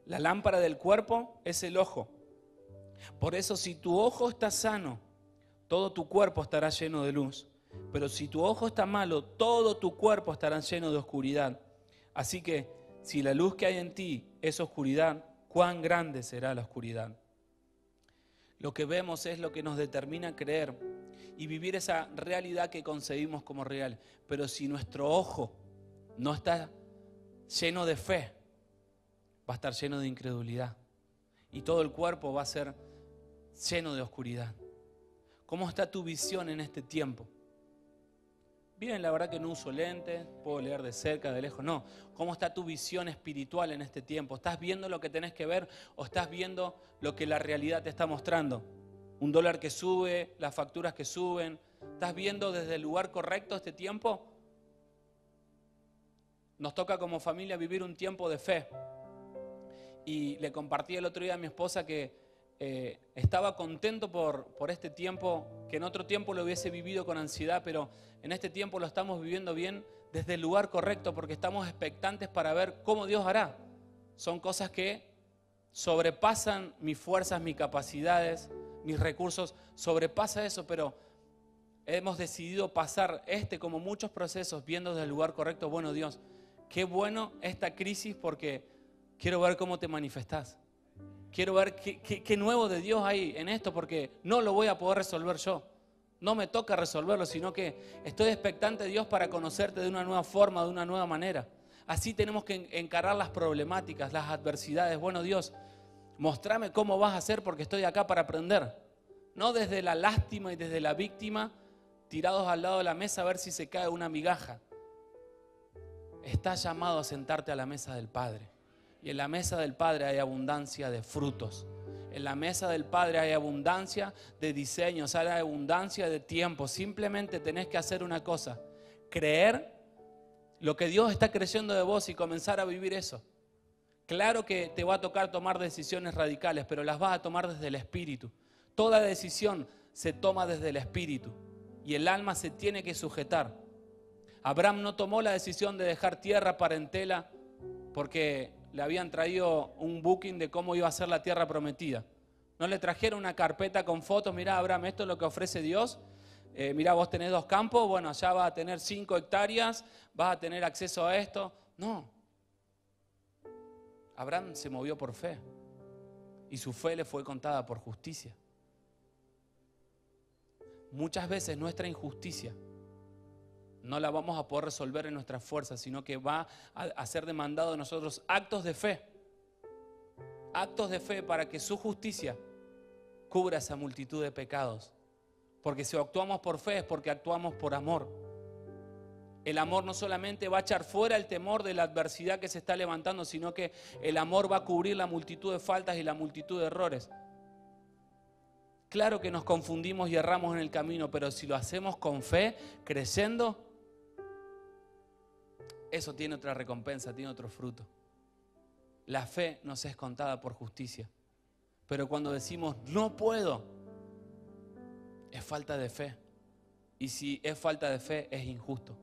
S1: La lámpara del cuerpo es el ojo. Por eso, si tu ojo está sano, todo tu cuerpo estará lleno de luz. Pero si tu ojo está malo, todo tu cuerpo estará lleno de oscuridad. Así que, si la luz que hay en ti es oscuridad, ¿cuán grande será la oscuridad? Lo que vemos es lo que nos determina creer y vivir esa realidad que concebimos como real. Pero si nuestro ojo no está lleno de fe, va a estar lleno de incredulidad. Y todo el cuerpo va a ser lleno de oscuridad. ¿Cómo está tu visión en este tiempo? Bien, la verdad que no uso lentes, puedo leer de cerca, de lejos, no. ¿Cómo está tu visión espiritual en este tiempo? ¿Estás viendo lo que tenés que ver o estás viendo lo que la realidad te está mostrando? Un dólar que sube, las facturas que suben. ¿Estás viendo desde el lugar correcto este tiempo? Nos toca como familia vivir un tiempo de fe. Y le compartí el otro día a mi esposa que estaba contento por este tiempo, que en otro tiempo lo hubiese vivido con ansiedad, pero en este tiempo lo estamos viviendo bien desde el lugar correcto, porque estamos expectantes para ver cómo Dios hará. Son cosas que sobrepasan mis fuerzas, mis capacidades, mis recursos, sobrepasa eso, pero hemos decidido pasar como muchos procesos viendo desde el lugar correcto. Bueno, Dios, qué bueno esta crisis porque quiero ver cómo te manifestás. Quiero ver qué nuevo de Dios hay en esto, porque no lo voy a poder resolver yo. No me toca resolverlo, sino que estoy expectante de Dios para conocerte de una nueva forma, de una nueva manera. Así tenemos que encarar las problemáticas, las adversidades. Bueno, Dios, mostrame cómo vas a hacer porque estoy acá para aprender. No desde la lástima y desde la víctima, tirados al lado de la mesa a ver si se cae una migaja. Estás llamado a sentarte a la mesa del Padre. Y en la mesa del Padre hay abundancia de frutos. En la mesa del Padre hay abundancia de diseños, hay abundancia de tiempo. Simplemente tenés que hacer una cosa: creer lo que Dios está creyendo de vos y comenzar a vivir eso. Claro que te va a tocar tomar decisiones radicales, pero las vas a tomar desde el Espíritu. Toda decisión se toma desde el Espíritu y el alma se tiene que sujetar. Abraham no tomó la decisión de dejar tierra, parentela, porque le habían traído un booking de cómo iba a ser la tierra prometida. No le trajeron una carpeta con fotos: mirá, Abraham, esto es lo que ofrece Dios. Mirá, vos tenés 2 campos, bueno, allá vas a tener 5 hectáreas, vas a tener acceso a esto. No. Abraham se movió por fe y su fe le fue contada por justicia. Muchas veces nuestra injusticia no la vamos a poder resolver en nuestras fuerzas, sino que va a ser demandado de nosotros actos de fe. Actos de fe para que su justicia cubra esa multitud de pecados. Porque si actuamos por fe es porque actuamos por amor. El amor no solamente va a echar fuera el temor de la adversidad que se está levantando, sino que el amor va a cubrir la multitud de faltas y la multitud de errores. Claro que nos confundimos y erramos en el camino, pero si lo hacemos con fe, creyendo, eso tiene otra recompensa, tiene otro fruto. La fe nos es contada por justicia. Pero cuando decimos no puedo, es falta de fe. Y si es falta de fe, es injusto.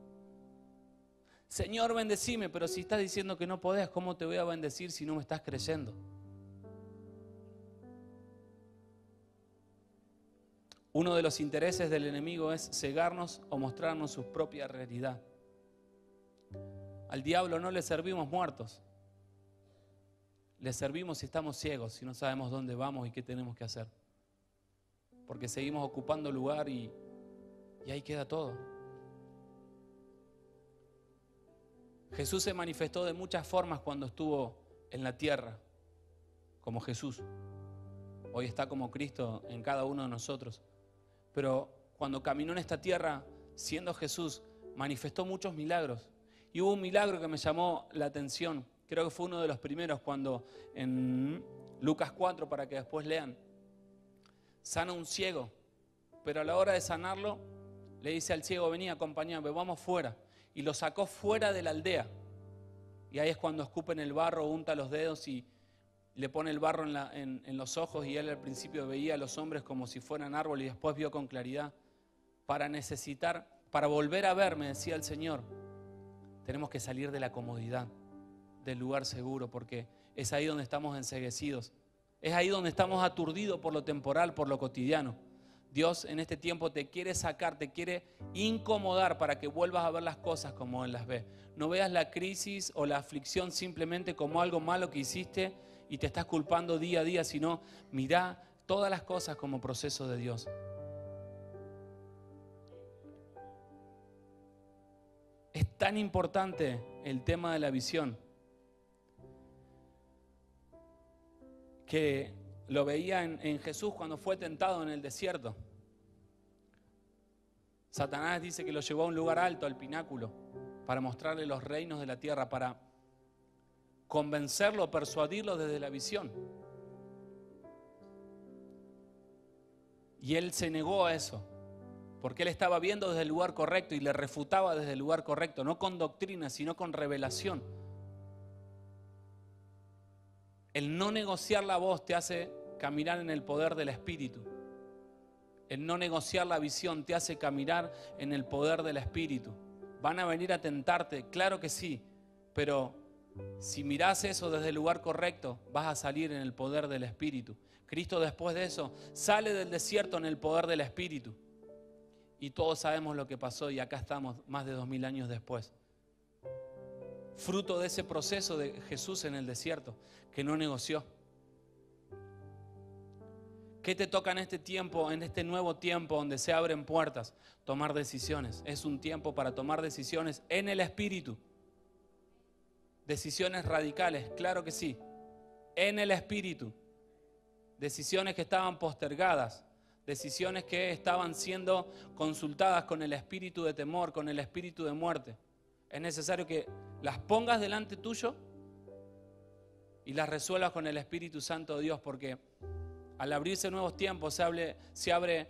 S1: Señor, bendecime, pero si estás diciendo que no podés, ¿cómo te voy a bendecir si no me estás creyendo? Uno de los intereses del enemigo es cegarnos o mostrarnos su propia realidad. Al diablo no le servimos muertos. Le servimos si estamos ciegos, si no sabemos dónde vamos y qué tenemos que hacer. Porque seguimos ocupando lugar y ahí queda todo. Jesús se manifestó de muchas formas cuando estuvo en la tierra, como Jesús. Hoy está como Cristo en cada uno de nosotros. Pero cuando caminó en esta tierra, siendo Jesús, manifestó muchos milagros. Y hubo un milagro que me llamó la atención. Creo que fue uno de los primeros cuando en Lucas 4, para que después lean, sana un ciego. Pero a la hora de sanarlo, le dice al ciego: vení, acompáñame, vamos fuera. Y lo sacó fuera de la aldea. Y ahí es cuando escupe en el barro, unta los dedos y le pone el barro en los ojos. Y él al principio veía a los hombres como si fueran árboles y después vio con claridad. Para volver a ver, me decía el Señor, tenemos que salir de la comodidad, del lugar seguro, porque es ahí donde estamos enceguecidos. Es ahí donde estamos aturdidos por lo temporal, por lo cotidiano. Dios en este tiempo te quiere sacar, te quiere incomodar para que vuelvas a ver las cosas como Él las ve. No veas la crisis o la aflicción simplemente como algo malo que hiciste y te estás culpando día a día, sino mirá todas las cosas como proceso de Dios. Es tan importante el tema de la visión que lo veía en Jesús cuando fue tentado en el desierto. Satanás dice que lo llevó a un lugar alto, al pináculo, para mostrarle los reinos de la tierra, para convencerlo, persuadirlo desde la visión. Y él se negó a eso, porque él estaba viendo desde el lugar correcto y le refutaba desde el lugar correcto, no con doctrina, sino con revelación. El no negociar la voz te hace caminar en el poder del Espíritu. El no negociar la visión te hace caminar en el poder del Espíritu. ¿Van a venir a tentarte? Claro que sí, pero si mirás eso desde el lugar correcto, vas a salir en el poder del Espíritu. Cristo después de eso sale del desierto en el poder del Espíritu. Y todos sabemos lo que pasó y acá estamos más de 2000 años después. Fruto de ese proceso de Jesús en el desierto, que no negoció. ¿Qué te toca en este tiempo, en este nuevo tiempo donde se abren puertas? Tomar decisiones. Es un tiempo para tomar decisiones en el Espíritu. Decisiones radicales, claro que sí. En el Espíritu. Decisiones que estaban postergadas. Decisiones que estaban siendo consultadas con el espíritu de temor, con el espíritu de muerte. Es necesario que las pongas delante tuyo y las resuelvas con el Espíritu Santo de Dios, porque al abrirse nuevos tiempos se abre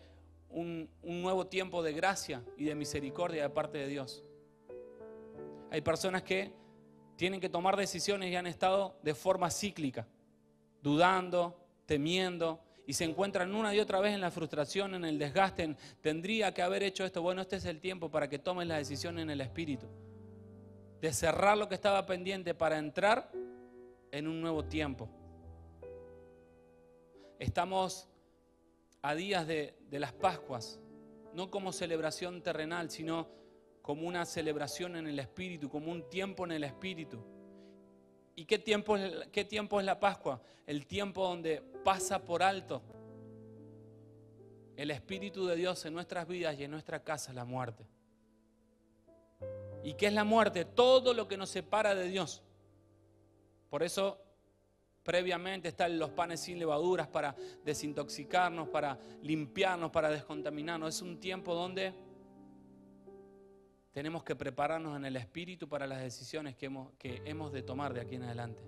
S1: un nuevo tiempo de gracia y de misericordia de parte de Dios. Hay personas que tienen que tomar decisiones y han estado de forma cíclica, dudando, temiendo, y se encuentran una y otra vez en la frustración, en el desgaste, en tendría que haber hecho esto. Bueno, este es el tiempo para que tomes la decisión en el Espíritu, de cerrar lo que estaba pendiente para entrar en un nuevo tiempo. Estamos a días de las Pascuas, no como celebración terrenal, sino como una celebración en el Espíritu, como un tiempo en el Espíritu. ¿Y qué tiempo es la Pascua? El tiempo donde pasa por alto el Espíritu de Dios en nuestras vidas y en nuestra casa la muerte. ¿Y qué es la muerte? Todo lo que nos separa de Dios. Por eso previamente están los panes sin levaduras para desintoxicarnos, para limpiarnos, para descontaminarnos. Es un tiempo donde tenemos que prepararnos en el Espíritu para las decisiones que hemos de tomar de aquí en adelante.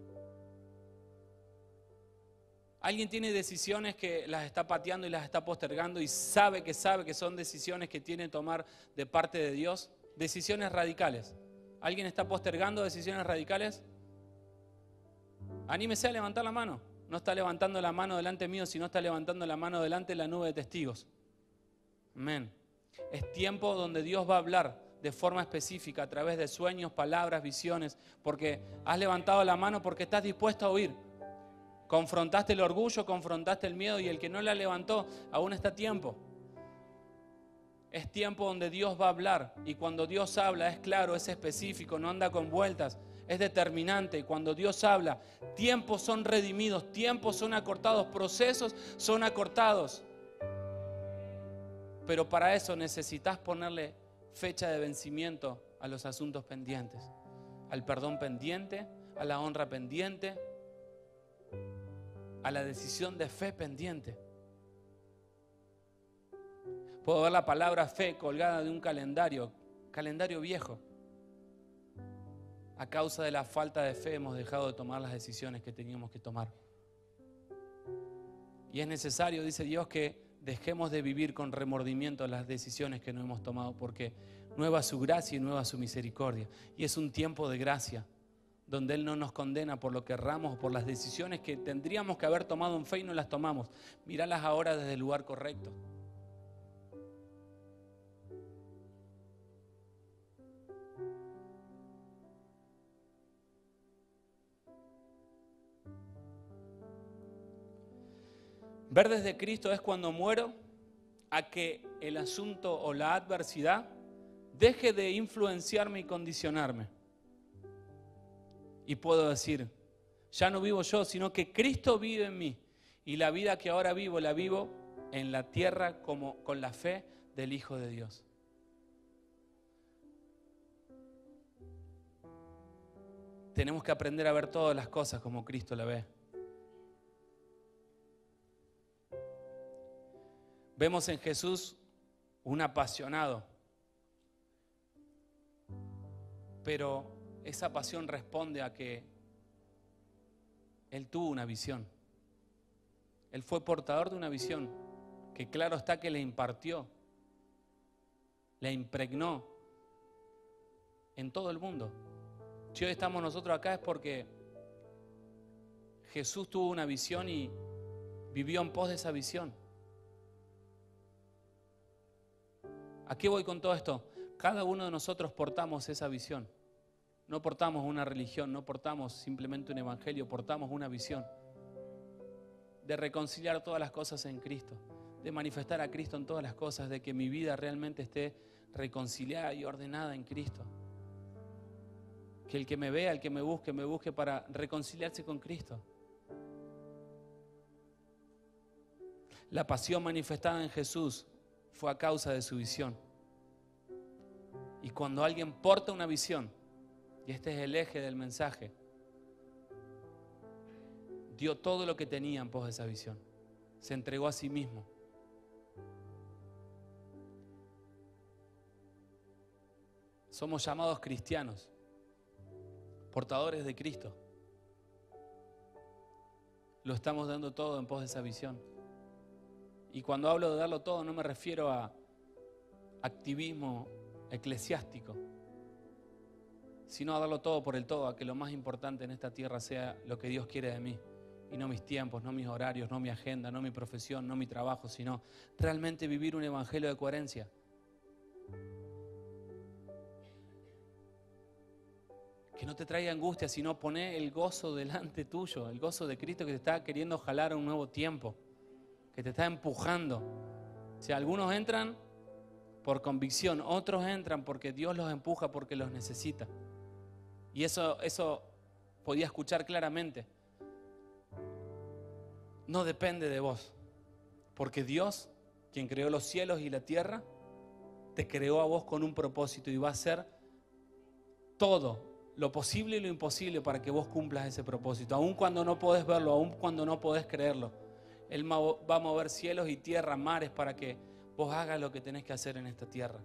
S1: Alguien tiene decisiones que las está pateando y las está postergando y sabe que son decisiones que tiene que tomar de parte de Dios. Decisiones radicales. ¿Alguien está postergando decisiones radicales? Anímese a levantar la mano. No está levantando la mano delante mío, sino está levantando la mano delante de la nube de testigos. Amén. Es tiempo donde Dios va a hablar de forma específica a través de sueños, palabras, visiones, porque has levantado la mano porque estás dispuesto a oír. Confrontaste el orgullo, confrontaste el miedo y el que no la levantó aún está a tiempo. Es tiempo donde Dios va a hablar y cuando Dios habla es claro, es específico, no anda con vueltas, es determinante. Y cuando Dios habla, tiempos son redimidos, tiempos son acortados, procesos son acortados. Pero para eso necesitas ponerle fecha de vencimiento a los asuntos pendientes, al perdón pendiente, a la honra pendiente, a la decisión de fe pendiente. Puedo ver la palabra fe colgada de un calendario viejo. A causa de la falta de fe hemos dejado de tomar las decisiones que teníamos que tomar. Y es necesario, dice Dios, que dejemos de vivir con remordimiento las decisiones que no hemos tomado, porque nueva es su gracia y nueva es su misericordia. Y es un tiempo de gracia, donde Él no nos condena por lo que erramos o por las decisiones que tendríamos que haber tomado en fe y no las tomamos. Míralas ahora desde el lugar correcto. Ver desde Cristo es cuando muero a que el asunto o la adversidad deje de influenciarme y condicionarme. Y puedo decir, ya no vivo yo, sino que Cristo vive en mí. Y la vida que ahora vivo, la vivo en la tierra como con la fe del Hijo de Dios. Tenemos que aprender a ver todas las cosas como Cristo la ve. Vemos en Jesús un apasionado, pero esa pasión responde a que Él tuvo una visión. Él fue portador de una visión que claro está que le impartió, le impregnó en todo el mundo. Si hoy estamos nosotros acá es porque Jesús tuvo una visión y vivió en pos de esa visión. ¿A qué voy con todo esto? Cada uno de nosotros portamos esa visión. No portamos una religión, no portamos simplemente un evangelio, portamos una visión de reconciliar todas las cosas en Cristo, de manifestar a Cristo en todas las cosas, de que mi vida realmente esté reconciliada y ordenada en Cristo. Que el que me vea, el que me busque para reconciliarse con Cristo. La pasión manifestada en Jesús fue a causa de su visión. Y cuando alguien porta una visión, y este es el eje del mensaje, dio todo lo que tenía en pos de esa visión. Se entregó a sí mismo. Somos llamados cristianos, portadores de Cristo. Lo estamos dando todo en pos de esa visión. Y cuando hablo de darlo todo, no me refiero a activismo eclesiástico, sino a darlo todo por el todo, a que lo más importante en esta tierra sea lo que Dios quiere de mí. Y no mis tiempos, no mis horarios, no mi agenda, no mi profesión, no mi trabajo, sino realmente vivir un evangelio de coherencia. Que no te traiga angustia, sino poné el gozo delante tuyo, el gozo de Cristo que te está queriendo jalar a un nuevo tiempo, que te está empujando. O sea, algunos entran por convicción, otros entran porque Dios los empuja, porque los necesita. Y eso podía escuchar claramente. No depende de vos, porque Dios, quien creó los cielos y la tierra, te creó a vos con un propósito y va a hacer todo lo posible y lo imposible para que vos cumplas ese propósito, aun cuando no podés verlo, aun cuando no podés creerlo. Él va a mover cielos y tierra, mares, para que vos hagas lo que tenés que hacer en esta tierra.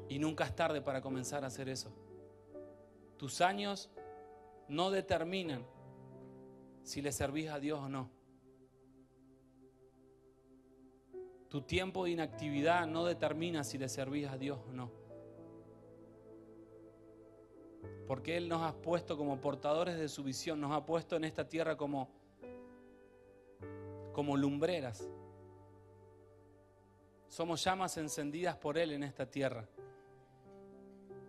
S1: Y nunca es tarde para comenzar a hacer eso. Tus años no determinan si le servís a Dios o no. Tu tiempo de inactividad no determina si le servís a Dios o no. Porque Él nos ha puesto como portadores de su visión, nos ha puesto en esta tierra como lumbreras. Somos llamas encendidas por Él en esta tierra.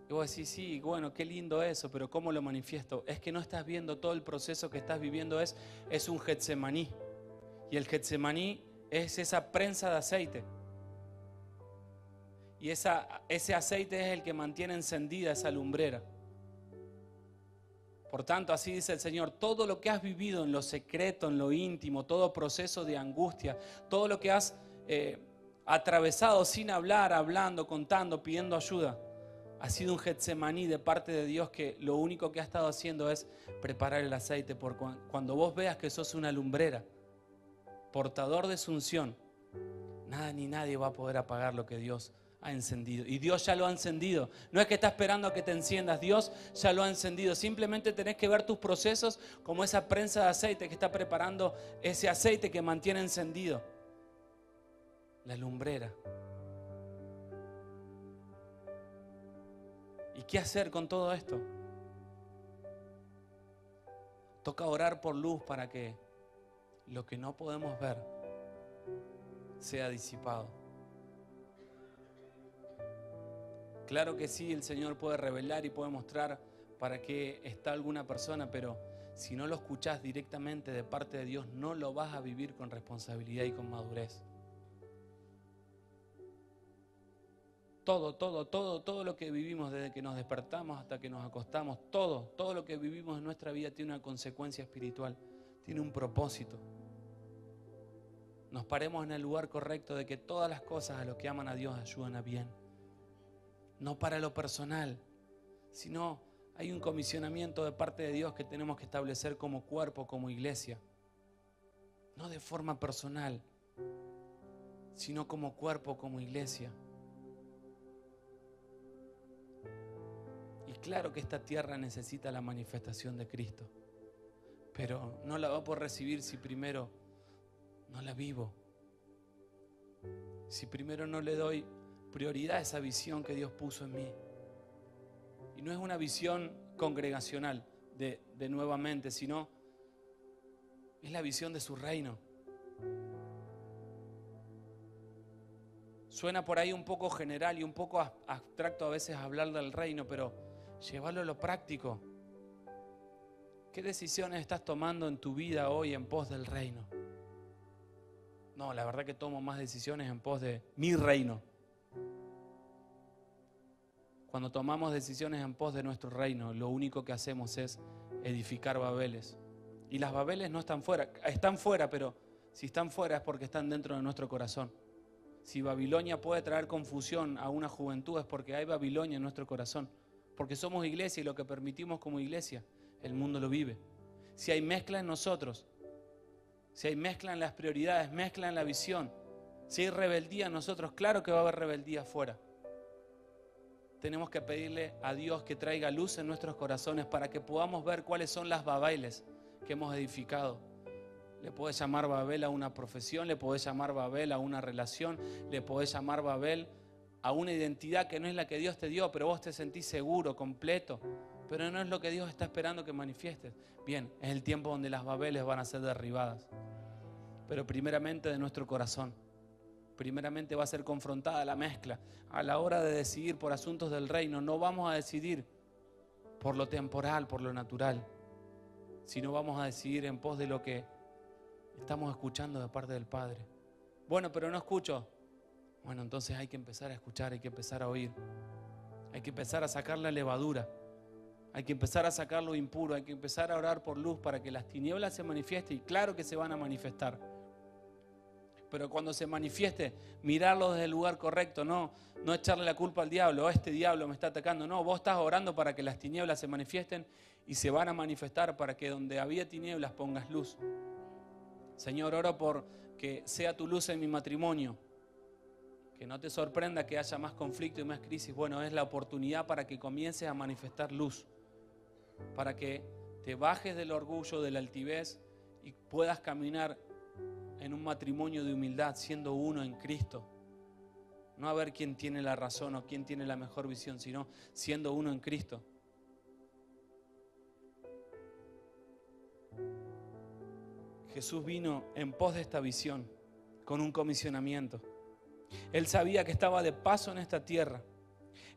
S1: Y vos decís, sí, bueno, qué lindo eso, pero ¿cómo lo manifiesto? Es que no estás viendo todo el proceso que estás viviendo, es un Getsemaní. Y el Getsemaní es esa prensa de aceite. Y ese aceite es el que mantiene encendida esa lumbrera. Por tanto, así dice el Señor, todo lo que has vivido en lo secreto, en lo íntimo, todo proceso de angustia, todo lo que has atravesado sin hablar, hablando, contando, pidiendo ayuda, ha sido un Getsemaní de parte de Dios que lo único que ha estado haciendo es preparar el aceite. Cuando vos veas que sos una lumbrera, portador de su unción, nada ni nadie va a poder apagar lo que Dios ha encendido. Y Dios ya lo ha encendido. No es que está esperando a que te enciendas, Dios ya lo ha encendido. Simplemente tenés que ver tus procesos como esa prensa de aceite que está preparando ese aceite que mantiene encendido la lumbrera. ¿Y qué hacer con todo esto? Toca orar por luz para que lo que no podemos ver sea disipado. Claro que sí, el Señor puede revelar y puede mostrar para qué está alguna persona, pero si no lo escuchás directamente de parte de Dios, no lo vas a vivir con responsabilidad y con madurez. Todo lo que vivimos desde que nos despertamos hasta que nos acostamos, todo lo que vivimos en nuestra vida tiene una consecuencia espiritual, tiene un propósito. Nos paremos en el lugar correcto de que todas las cosas a los que aman a Dios ayudan a bien. No para lo personal, sino hay un comisionamiento de parte de Dios que tenemos que establecer como cuerpo, como iglesia. No de forma personal, sino como cuerpo, como iglesia. Y claro que esta tierra necesita la manifestación de Cristo, pero no la va a poder recibir si primero no la vivo. Si primero no le doy prioridad a esa visión que Dios puso en mí. Y no es una visión congregacional, de nuevamente, sino es la visión de su reino. Suena por ahí un poco general y un poco abstracto a veces hablar del reino, pero llevarlo a lo práctico. ¿Qué decisiones estás tomando en tu vida hoy en pos del reino? No, la verdad que tomo más decisiones en pos de mi reino. Cuando tomamos decisiones en pos de nuestro reino, lo único que hacemos es edificar Babeles. Y las Babeles no están fuera, pero si están fuera es porque están dentro de nuestro corazón. Si Babilonia puede traer confusión a una juventud es porque hay Babilonia en nuestro corazón. Porque somos iglesia y lo que permitimos como iglesia, el mundo lo vive. Si hay mezcla en nosotros, si hay mezcla en las prioridades, mezcla en la visión, si hay rebeldía en nosotros, claro que va a haber rebeldía afuera. Tenemos que pedirle a Dios que traiga luz en nuestros corazones para que podamos ver cuáles son las Babeles que hemos edificado. Le podés llamar Babel a una profesión, le podés llamar Babel a una relación, le podés llamar Babel a una identidad que no es la que Dios te dio, pero vos te sentís seguro, completo, pero no es lo que Dios está esperando que manifiestes. Bien, es el tiempo donde las Babeles van a ser derribadas, pero primeramente de nuestro corazón. Primeramente va a ser confrontada la mezcla. A la hora de decidir por asuntos del reino, no vamos a decidir por lo temporal, por lo natural, sino vamos a decidir en pos de lo que estamos escuchando de parte del Padre. Bueno, pero no escucho. Bueno, entonces hay que empezar a escuchar, hay que empezar a oír. Hay que empezar a sacar la levadura. Hay que empezar a sacar lo impuro. Hay que empezar a orar por luz para que las tinieblas se manifiesten. Y claro que se van a manifestar. Pero cuando se manifieste, mirarlo desde el lugar correcto, no echarle la culpa al diablo. Este diablo me está atacando. No, vos estás orando para que las tinieblas se manifiesten y se van a manifestar para que donde había tinieblas pongas luz. Señor, oro por que sea tu luz en mi matrimonio. Que no te sorprenda que haya más conflicto y más crisis. Bueno, es la oportunidad para que comiences a manifestar luz. Para que te bajes del orgullo, de la altivez y puedas caminar en un matrimonio de humildad, siendo uno en Cristo. No a ver quién tiene la razón o quién tiene la mejor visión, sino siendo uno en Cristo. Jesús vino en pos de esta visión, con un comisionamiento. Él sabía que estaba de paso en esta tierra.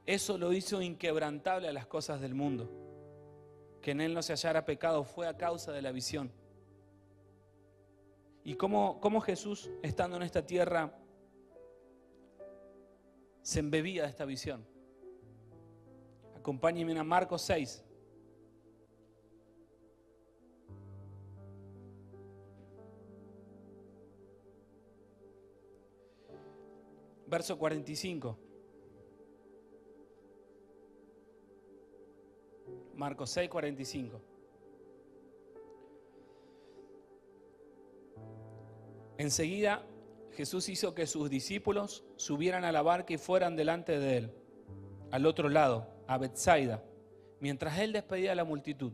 S1: Eso lo hizo inquebrantable a las cosas del mundo. Que en él no se hallara pecado fue a causa de la visión. ¿Y cómo Jesús, estando en esta tierra, se embebía de esta visión? Acompáñenme a Marcos 6. Verso 45. Marcos 6, 45. Enseguida Jesús hizo que sus discípulos subieran a la barca y fueran delante de él, al otro lado, a Betsaida, mientras él despedía a la multitud.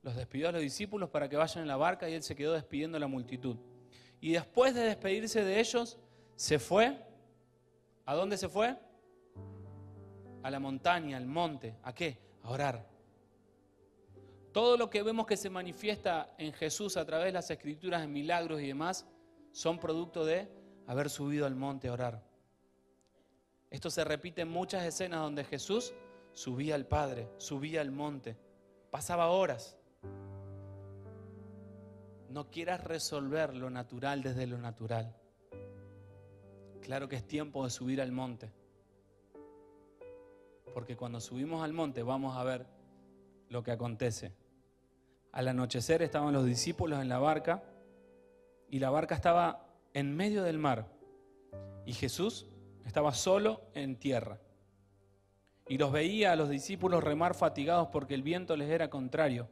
S1: Los despidió a los discípulos para que vayan en la barca y él se quedó despidiendo a la multitud. Y después de despedirse de ellos, se fue. ¿A dónde se fue? A la montaña, al monte. ¿A qué? A orar. Todo lo que vemos que se manifiesta en Jesús a través de las Escrituras, en milagros y demás, son producto de haber subido al monte a orar. Esto se repite en muchas escenas donde Jesús subía al Padre, subía al monte, pasaba horas. No quieras resolver lo natural desde lo natural. Claro que es tiempo de subir al monte. Porque cuando subimos al monte vamos a ver lo que acontece. Al anochecer estaban los discípulos en la barca y la barca estaba en medio del mar y Jesús estaba solo en tierra. Y los veía a los discípulos remar fatigados porque el viento les era contrario,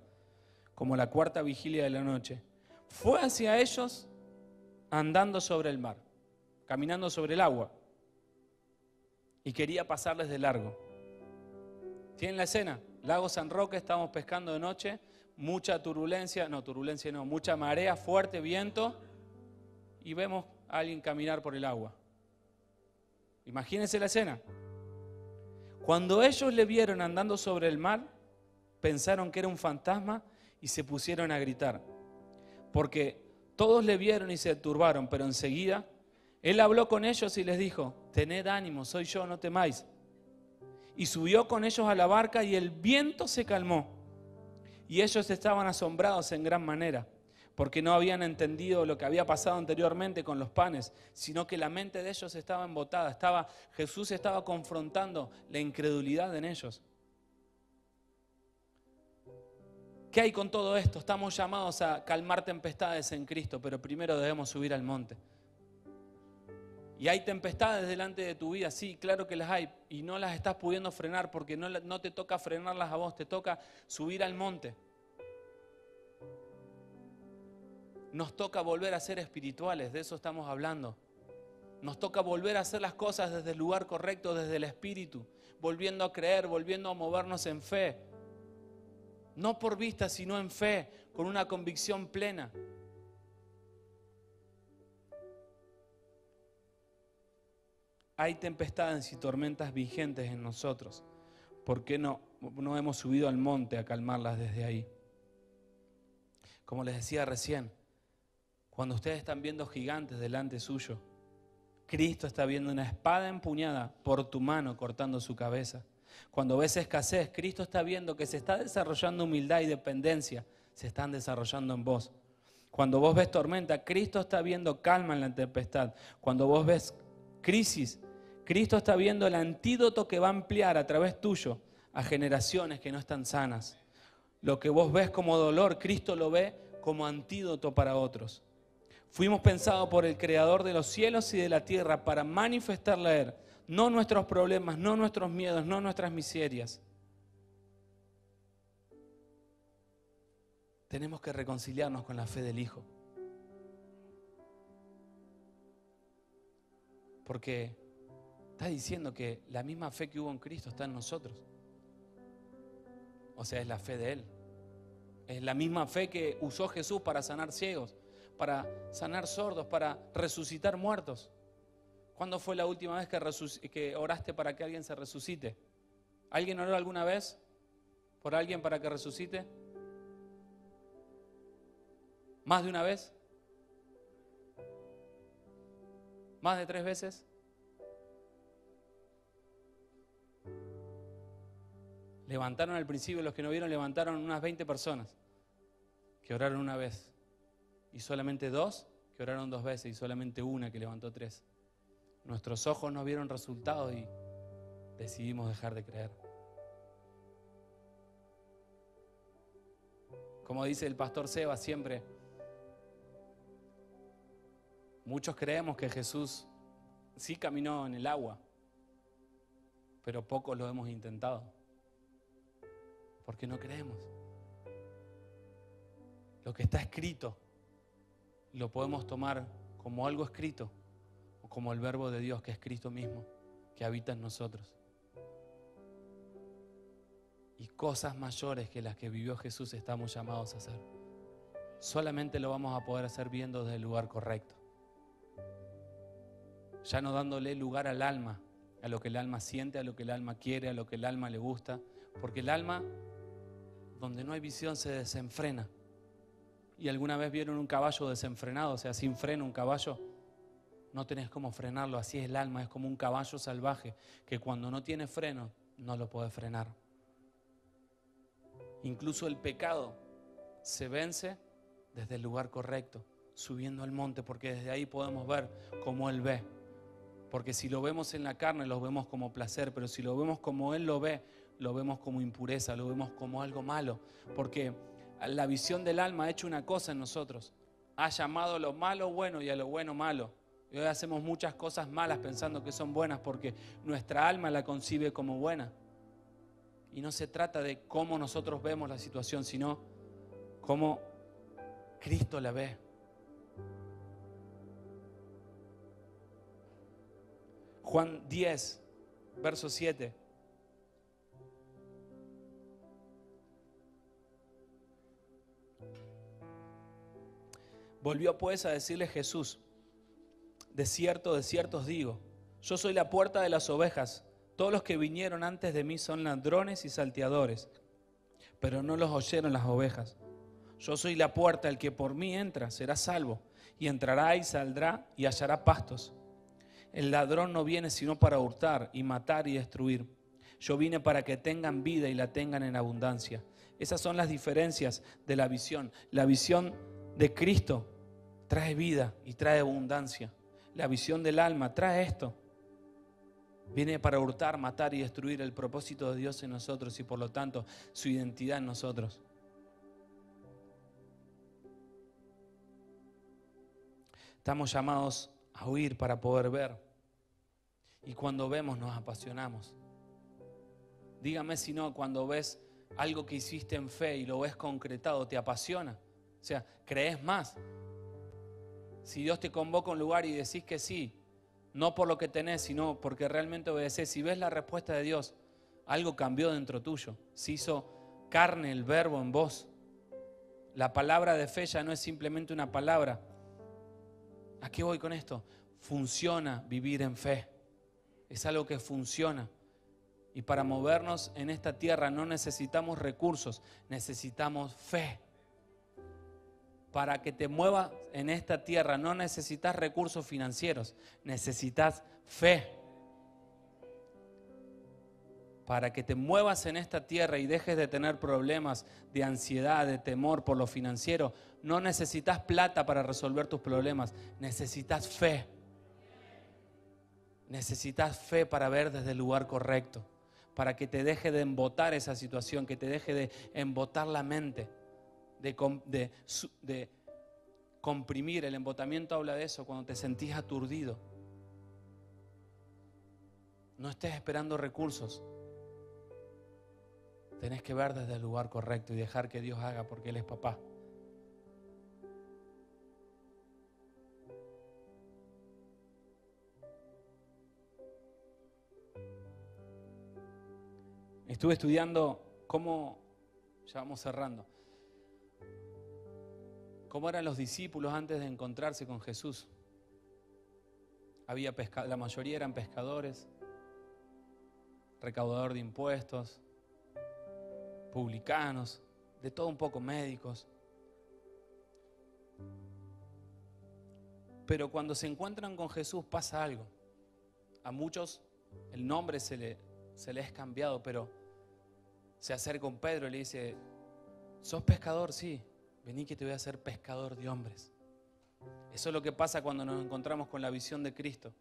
S1: como la cuarta vigilia de la noche. Fue hacia ellos andando sobre el mar, caminando sobre el agua, y quería pasarles de largo. ¿Tienen la escena? Lago San Roque, estamos pescando de noche, mucha mucha marea fuerte, viento, y vemos a alguien caminar por el agua. Imagínense la escena. Cuando ellos le vieron andando sobre el mar, pensaron que era un fantasma y se pusieron a gritar, porque todos le vieron y se turbaron, pero enseguida él habló con ellos y les dijo, tened ánimo, soy yo, no temáis. Y subió con ellos a la barca y el viento se calmó. Y ellos estaban asombrados en gran manera, porque no habían entendido lo que había pasado anteriormente con los panes, sino que la mente de ellos estaba embotada. Jesús estaba confrontando la incredulidad en ellos. ¿Qué hay con todo esto? Estamos llamados a calmar tempestades en Cristo, pero primero debemos subir al monte. Y hay tempestades delante de tu vida, sí, claro que las hay, y no las estás pudiendo frenar porque no te toca frenarlas a vos, te toca subir al monte. Nos toca volver a ser espirituales, de eso estamos hablando. Nos toca volver a hacer las cosas desde el lugar correcto, desde el Espíritu, volviendo a creer, volviendo a movernos en fe. No por vista, sino en fe, con una convicción plena. Hay tempestades y tormentas vigentes en nosotros. ¿Por qué no hemos subido al monte a calmarlas desde ahí? Como les decía recién, cuando ustedes están viendo gigantes delante suyo, Cristo está viendo una espada empuñada por tu mano cortando su cabeza. Cuando ves escasez, Cristo está viendo que se está desarrollando humildad y dependencia, se están desarrollando en vos. Cuando vos ves tormenta, Cristo está viendo calma en la tempestad. Cuando vos ves crisis, Cristo está viendo el antídoto que va a ampliar a través tuyo a generaciones que no están sanas. Lo que vos ves como dolor, Cristo lo ve como antídoto para otros. Fuimos pensados por el Creador de los cielos y de la tierra para manifestarle a Él, no nuestros problemas, no nuestros miedos, no nuestras miserias. Tenemos que reconciliarnos con la fe del Hijo. Porque está diciendo que la misma fe que hubo en Cristo está en nosotros. O sea, es la fe de Él. Es la misma fe que usó Jesús para sanar ciegos, para sanar sordos, para resucitar muertos. ¿Cuándo fue la última vez que oraste para que alguien se resucite? ¿Alguien oró alguna vez por alguien para que resucite? ¿Más de una vez? ¿Más de 3 veces? Levantaron al principio, los que no vieron, levantaron unas 20 personas que oraron una vez. Y solamente 2 que oraron 2 veces y solamente una que levantó 3. Nuestros ojos no vieron resultados y decidimos dejar de creer. Como dice el pastor Seba siempre, muchos creemos que Jesús sí caminó en el agua, pero pocos lo hemos intentado. Porque no creemos. Lo que está escrito lo podemos tomar como algo escrito o como el verbo de Dios, que es Cristo mismo, que habita en nosotros. Y cosas mayores que las que vivió Jesús estamos llamados a hacer. Solamente lo vamos a poder hacer viendo desde el lugar correcto. Ya no dándole lugar al alma, a lo que el alma siente, a lo que el alma quiere, a lo que el alma le gusta. Porque el alma, donde no hay visión, se desenfrena. ¿Y alguna vez vieron un caballo desenfrenado? O sea, sin freno un caballo. No tenés cómo frenarlo. Así es el alma, es como un caballo salvaje que cuando no tiene freno no lo puede frenar. Incluso el pecado se vence desde el lugar correcto, subiendo al monte, porque desde ahí podemos ver cómo Él ve. Porque si lo vemos en la carne, lo vemos como placer, pero si lo vemos como Él lo ve, lo vemos como impureza, lo vemos como algo malo. Porque la visión del alma ha hecho una cosa en nosotros. Ha llamado a lo malo bueno y a lo bueno malo. Y hoy hacemos muchas cosas malas pensando que son buenas porque nuestra alma la concibe como buena. Y no se trata de cómo nosotros vemos la situación, sino cómo Cristo la ve. Juan 10, verso 7. Volvió pues a decirle Jesús: de cierto os digo, yo soy la puerta de las ovejas. Todos los que vinieron antes de mí son ladrones y salteadores, pero no los oyeron las ovejas. Yo soy la puerta, el que por mí entra será salvo, y entrará y saldrá y hallará pastos. El ladrón no viene sino para hurtar y matar y destruir. Yo vine para que tengan vida y la tengan en abundancia. Esas son las diferencias de la visión. La visión de Cristo trae vida y trae abundancia. La visión del alma trae esto. Viene para hurtar, matar y destruir el propósito de Dios en nosotros y por lo tanto su identidad en nosotros. Estamos llamados a oír para poder ver. Y cuando vemos nos apasionamos. Dígame si no, cuando ves algo que hiciste en fe y lo ves concretado, ¿te apasiona? O sea, ¿crees más? Si Dios te convoca a un lugar y decís que sí, no por lo que tenés, sino porque realmente obedeces. Si ves la respuesta de Dios, algo cambió dentro tuyo. Se hizo carne el verbo en vos. La palabra de fe ya no es simplemente una palabra. ¿A qué voy con esto? Funciona vivir en fe. Es algo que funciona. Y para movernos en esta tierra no necesitamos recursos, necesitamos fe. Para que te muevas en esta tierra no necesitas recursos financieros, necesitas fe. Para que te muevas en esta tierra y dejes de tener problemas de ansiedad, de temor por lo financiero, no necesitas plata para resolver tus problemas, necesitas fe. Necesitas fe para ver desde el lugar correcto, para que te deje de embotar esa situación, que te deje de embotar la mente, de comprimir. El embotamiento habla de eso, cuando te sentís aturdido. No estés esperando recursos. Tenés que ver desde el lugar correcto y dejar que Dios haga porque Él es papá. Estuve estudiando cómo, ya vamos cerrando, cómo eran los discípulos antes de encontrarse con Jesús. La mayoría eran pescadores, recaudador de impuestos, publicanos, de todo un poco, médicos. Pero cuando se encuentran con Jesús pasa algo. A muchos el nombre se les es cambiado, pero se acerca un Pedro y le dice: ¿sos pescador? Sí, vení que te voy a hacer pescador de hombres. Eso es lo que pasa cuando nos encontramos con la visión de Cristo.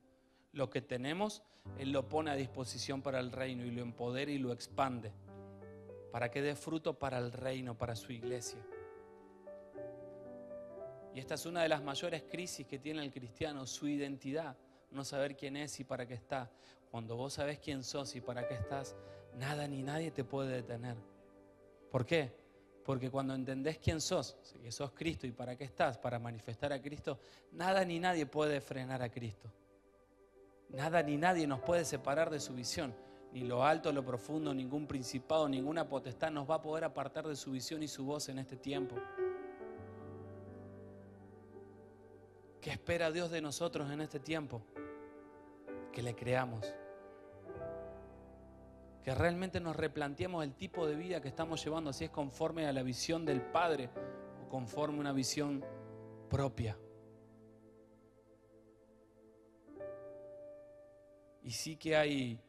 S1: Lo que tenemos, Él lo pone a disposición para el reino y lo empodera y lo expande para que dé fruto para el reino, para su iglesia. Y esta es una de las mayores crisis que tiene el cristiano, su identidad, no saber quién es y para qué está. Cuando vos sabés quién sos y para qué estás, nada ni nadie te puede detener. ¿Por qué? Porque cuando entendés quién sos, que sos Cristo y para qué estás, para manifestar a Cristo, nada ni nadie puede frenar a Cristo. Nada ni nadie nos puede separar de su visión. Ni lo alto, lo profundo, ningún principado, ninguna potestad nos va a poder apartar de su visión y su voz en este tiempo. ¿Qué espera Dios de nosotros en este tiempo? Que le creamos. Que realmente nos replanteemos el tipo de vida que estamos llevando, si es conforme a la visión del Padre o conforme a una visión propia. Y sí que hay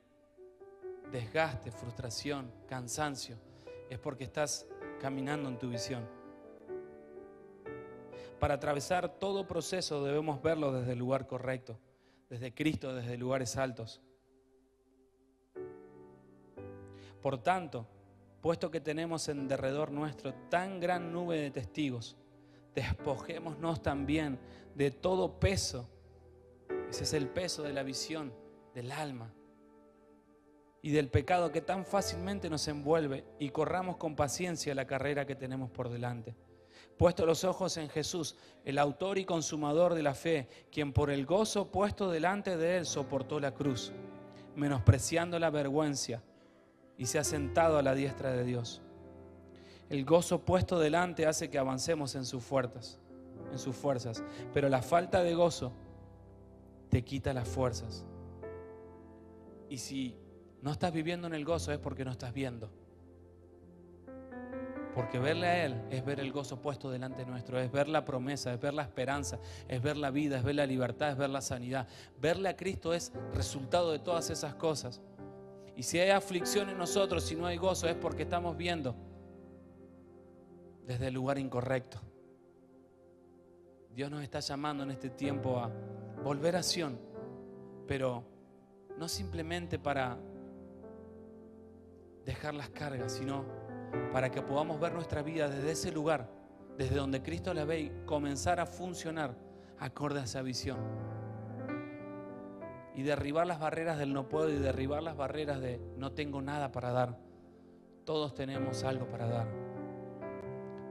S1: desgaste, frustración, cansancio, es porque estás caminando en tu visión. Para atravesar todo proceso debemos verlo desde el lugar correcto, desde Cristo, desde lugares altos. Por tanto, puesto que tenemos en derredor nuestro tan gran nube de testigos, despojémonos también de todo peso. Ese es el peso de la visión, del alma y del pecado que tan fácilmente nos envuelve, y corramos con paciencia la carrera que tenemos por delante. Puesto los ojos en Jesús, el autor y consumador de la fe, quien por el gozo puesto delante de él soportó la cruz, menospreciando la vergüenza, y se ha sentado a la diestra de Dios. El gozo puesto delante hace que avancemos en sus fuerzas, pero la falta de gozo te quita las fuerzas. Y si no estás viviendo en el gozo es porque no estás viendo. Porque verle a Él es ver el gozo puesto delante nuestro, es ver la promesa, es ver la esperanza, es ver la vida, es ver la libertad, es ver la sanidad. Verle a Cristo es resultado de todas esas cosas. Y si hay aflicción en nosotros, si no hay gozo, es porque estamos viendo desde el lugar incorrecto. Dios nos está llamando en este tiempo a volver a Sión, pero no simplemente para dejar las cargas, sino para que podamos ver nuestra vida desde ese lugar, desde donde Cristo la ve, y comenzar a funcionar acorde a esa visión. Y derribar las barreras del no puedo y derribar las barreras de no tengo nada para dar. Todos tenemos algo para dar.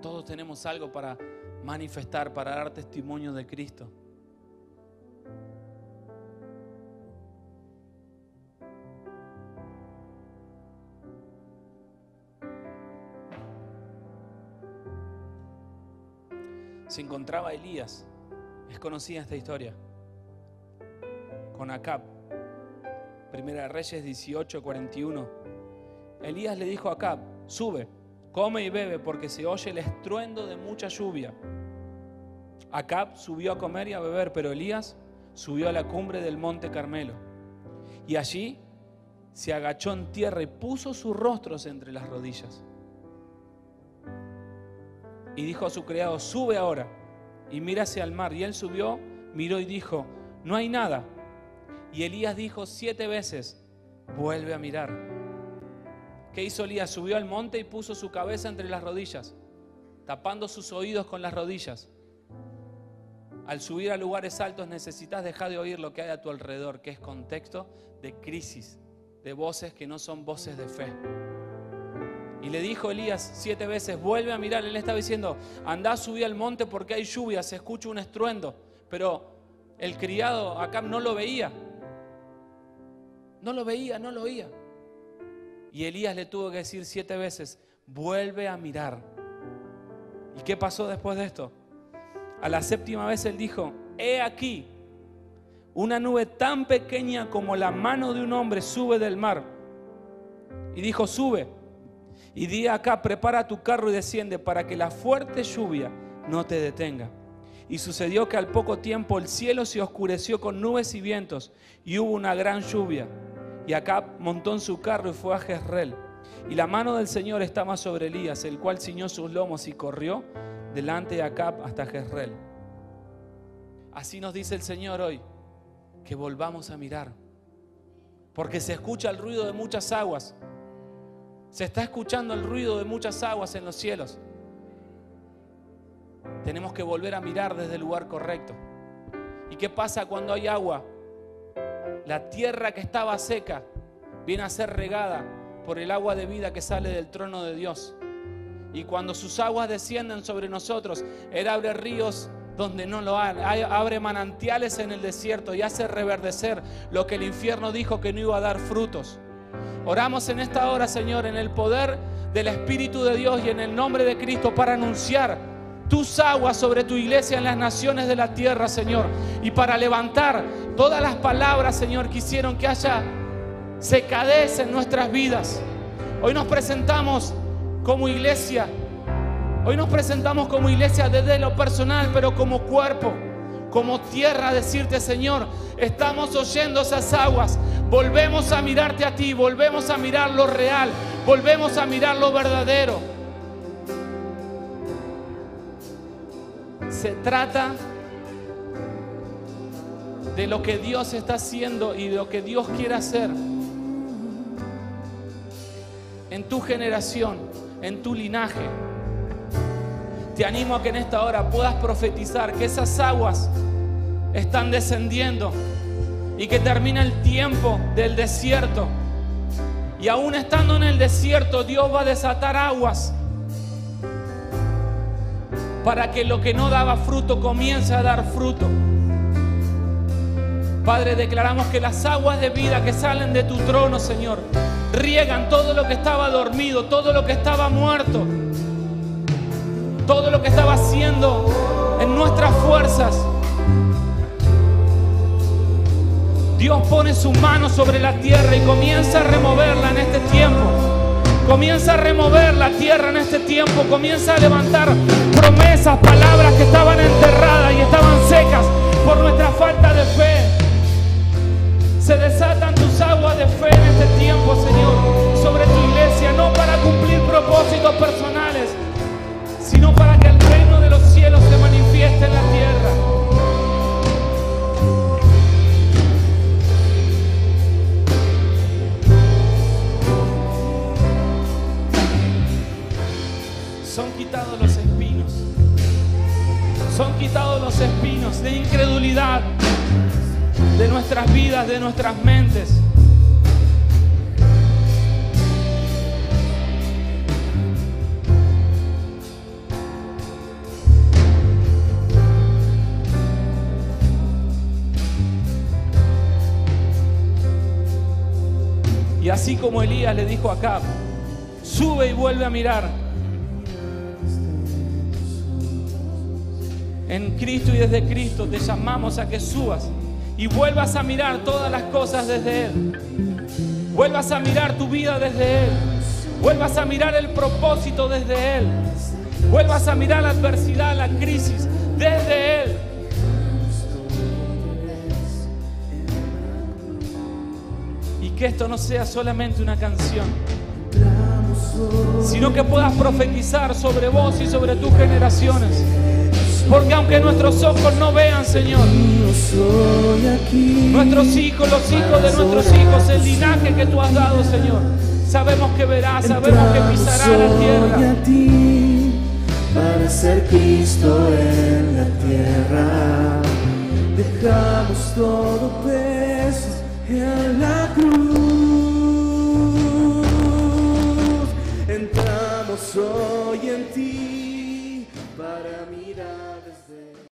S1: Todos tenemos algo para manifestar, para dar testimonio de Cristo. Se encontraba Elías, es conocida esta historia, con Acab. Primera de Reyes 18:41. Elías le dijo a Acab: sube, come y bebe, porque se oye el estruendo de mucha lluvia. Acab subió a comer y a beber, pero Elías subió a la cumbre del monte Carmelo. Y allí se agachó en tierra y puso sus rostros entre las rodillas. Y dijo a su criado: sube ahora y mira hacia el mar. Y él subió, miró y dijo: no hay nada. Y Elías dijo 7 veces: vuelve a mirar. ¿Qué hizo Elías? Subió al monte y puso su cabeza entre las rodillas, tapando sus oídos con las rodillas. Al subir a lugares altos necesitas dejar de oír lo que hay a tu alrededor, que es contexto de crisis, de voces que no son voces de fe. Y le dijo Elías 7 veces: vuelve a mirar. Él estaba diciendo: andá, subí al monte porque hay lluvia, se escucha un estruendo. Pero el criado Acab no lo veía. No lo veía, no lo oía. Y Elías le tuvo que decir 7 veces: vuelve a mirar. ¿Y qué pasó después de esto? A la 7ª vez él dijo: he aquí, una nube tan pequeña como la mano de un hombre sube del mar. Y dijo: sube. Y di acá: prepara tu carro y desciende, para que la fuerte lluvia no te detenga. Y sucedió que al poco tiempo el cielo se oscureció con nubes y vientos, y hubo una gran lluvia. Y Acab montó en su carro y fue a Jezreel. Y la mano del Señor estaba sobre Elías, el cual ciñó sus lomos y corrió delante de Acab hasta Jezreel. Así nos dice el Señor hoy, que volvamos a mirar, porque se escucha el ruido de muchas aguas. Se está escuchando el ruido de muchas aguas en los cielos. Tenemos que volver a mirar desde el lugar correcto. ¿Y qué pasa cuando hay agua? La tierra que estaba seca viene a ser regada por el agua de vida que sale del trono de Dios. Y cuando sus aguas descienden sobre nosotros, Él abre ríos donde no lo hay, abre manantiales en el desierto y hace reverdecer lo que el infierno dijo que no iba a dar frutos. Oramos en esta hora, Señor, en el poder del Espíritu de Dios y en el nombre de Cristo, para anunciar tus aguas sobre tu iglesia en las naciones de la tierra, Señor, y para levantar todas las palabras, Señor, que hicieron que haya secadez en nuestras vidas. Hoy nos presentamos como iglesia. Hoy nos presentamos como iglesia desde lo personal, pero como cuerpo, como tierra, a decirte: Señor, estamos oyendo esas aguas. Volvemos a mirarte a ti, volvemos a mirar lo real, volvemos a mirar lo verdadero. Se trata de lo que Dios está haciendo y de lo que Dios quiere hacer en tu generación, en tu linaje. Te animo a que en esta hora puedas profetizar que esas aguas están descendiendo y que termina el tiempo del desierto. Y aún estando en el desierto, Dios va a desatar aguas para que lo que no daba fruto comience a dar fruto. Padre, declaramos que las aguas de vida que salen de tu trono, Señor, riegan todo lo que estaba dormido, todo lo que estaba muerto, todo lo que estaba haciendo en nuestras fuerzas. Dios pone su mano sobre la tierra y comienza a removerla en este tiempo. Comienza a remover la tierra en este tiempo. Comienza a levantar promesas, palabras que estaban enterradas y estaban secas por nuestra falta de fe. Se desatan tus aguas de fe en este tiempo, Señor, sobre tu iglesia, no para cumplir propósitos personales, sino para que el reino de los cielos se manifieste en la tierra. Son quitados los espinos. Son quitados los espinos de incredulidad de nuestras vidas, de nuestras mentes. Y así como Elías le dijo a Acab, sube y vuelve a mirar. En Cristo y desde Cristo te llamamos a que subas y vuelvas a mirar todas las cosas desde Él. Vuelvas a mirar tu vida desde Él. Vuelvas a mirar el propósito desde Él. Vuelvas a mirar la adversidad, la crisis desde Él. Y que esto no sea solamente una canción, sino que puedas profetizar sobre vos y sobre tus generaciones. Porque aunque nuestros ojos no vean, Señor, nuestros hijos, los hijos de nuestros hijos, el linaje que tú has dado, Señor, sabemos que verá, sabemos que pisará la tierra.
S2: Para ser Cristo en la tierra, dejamos todo.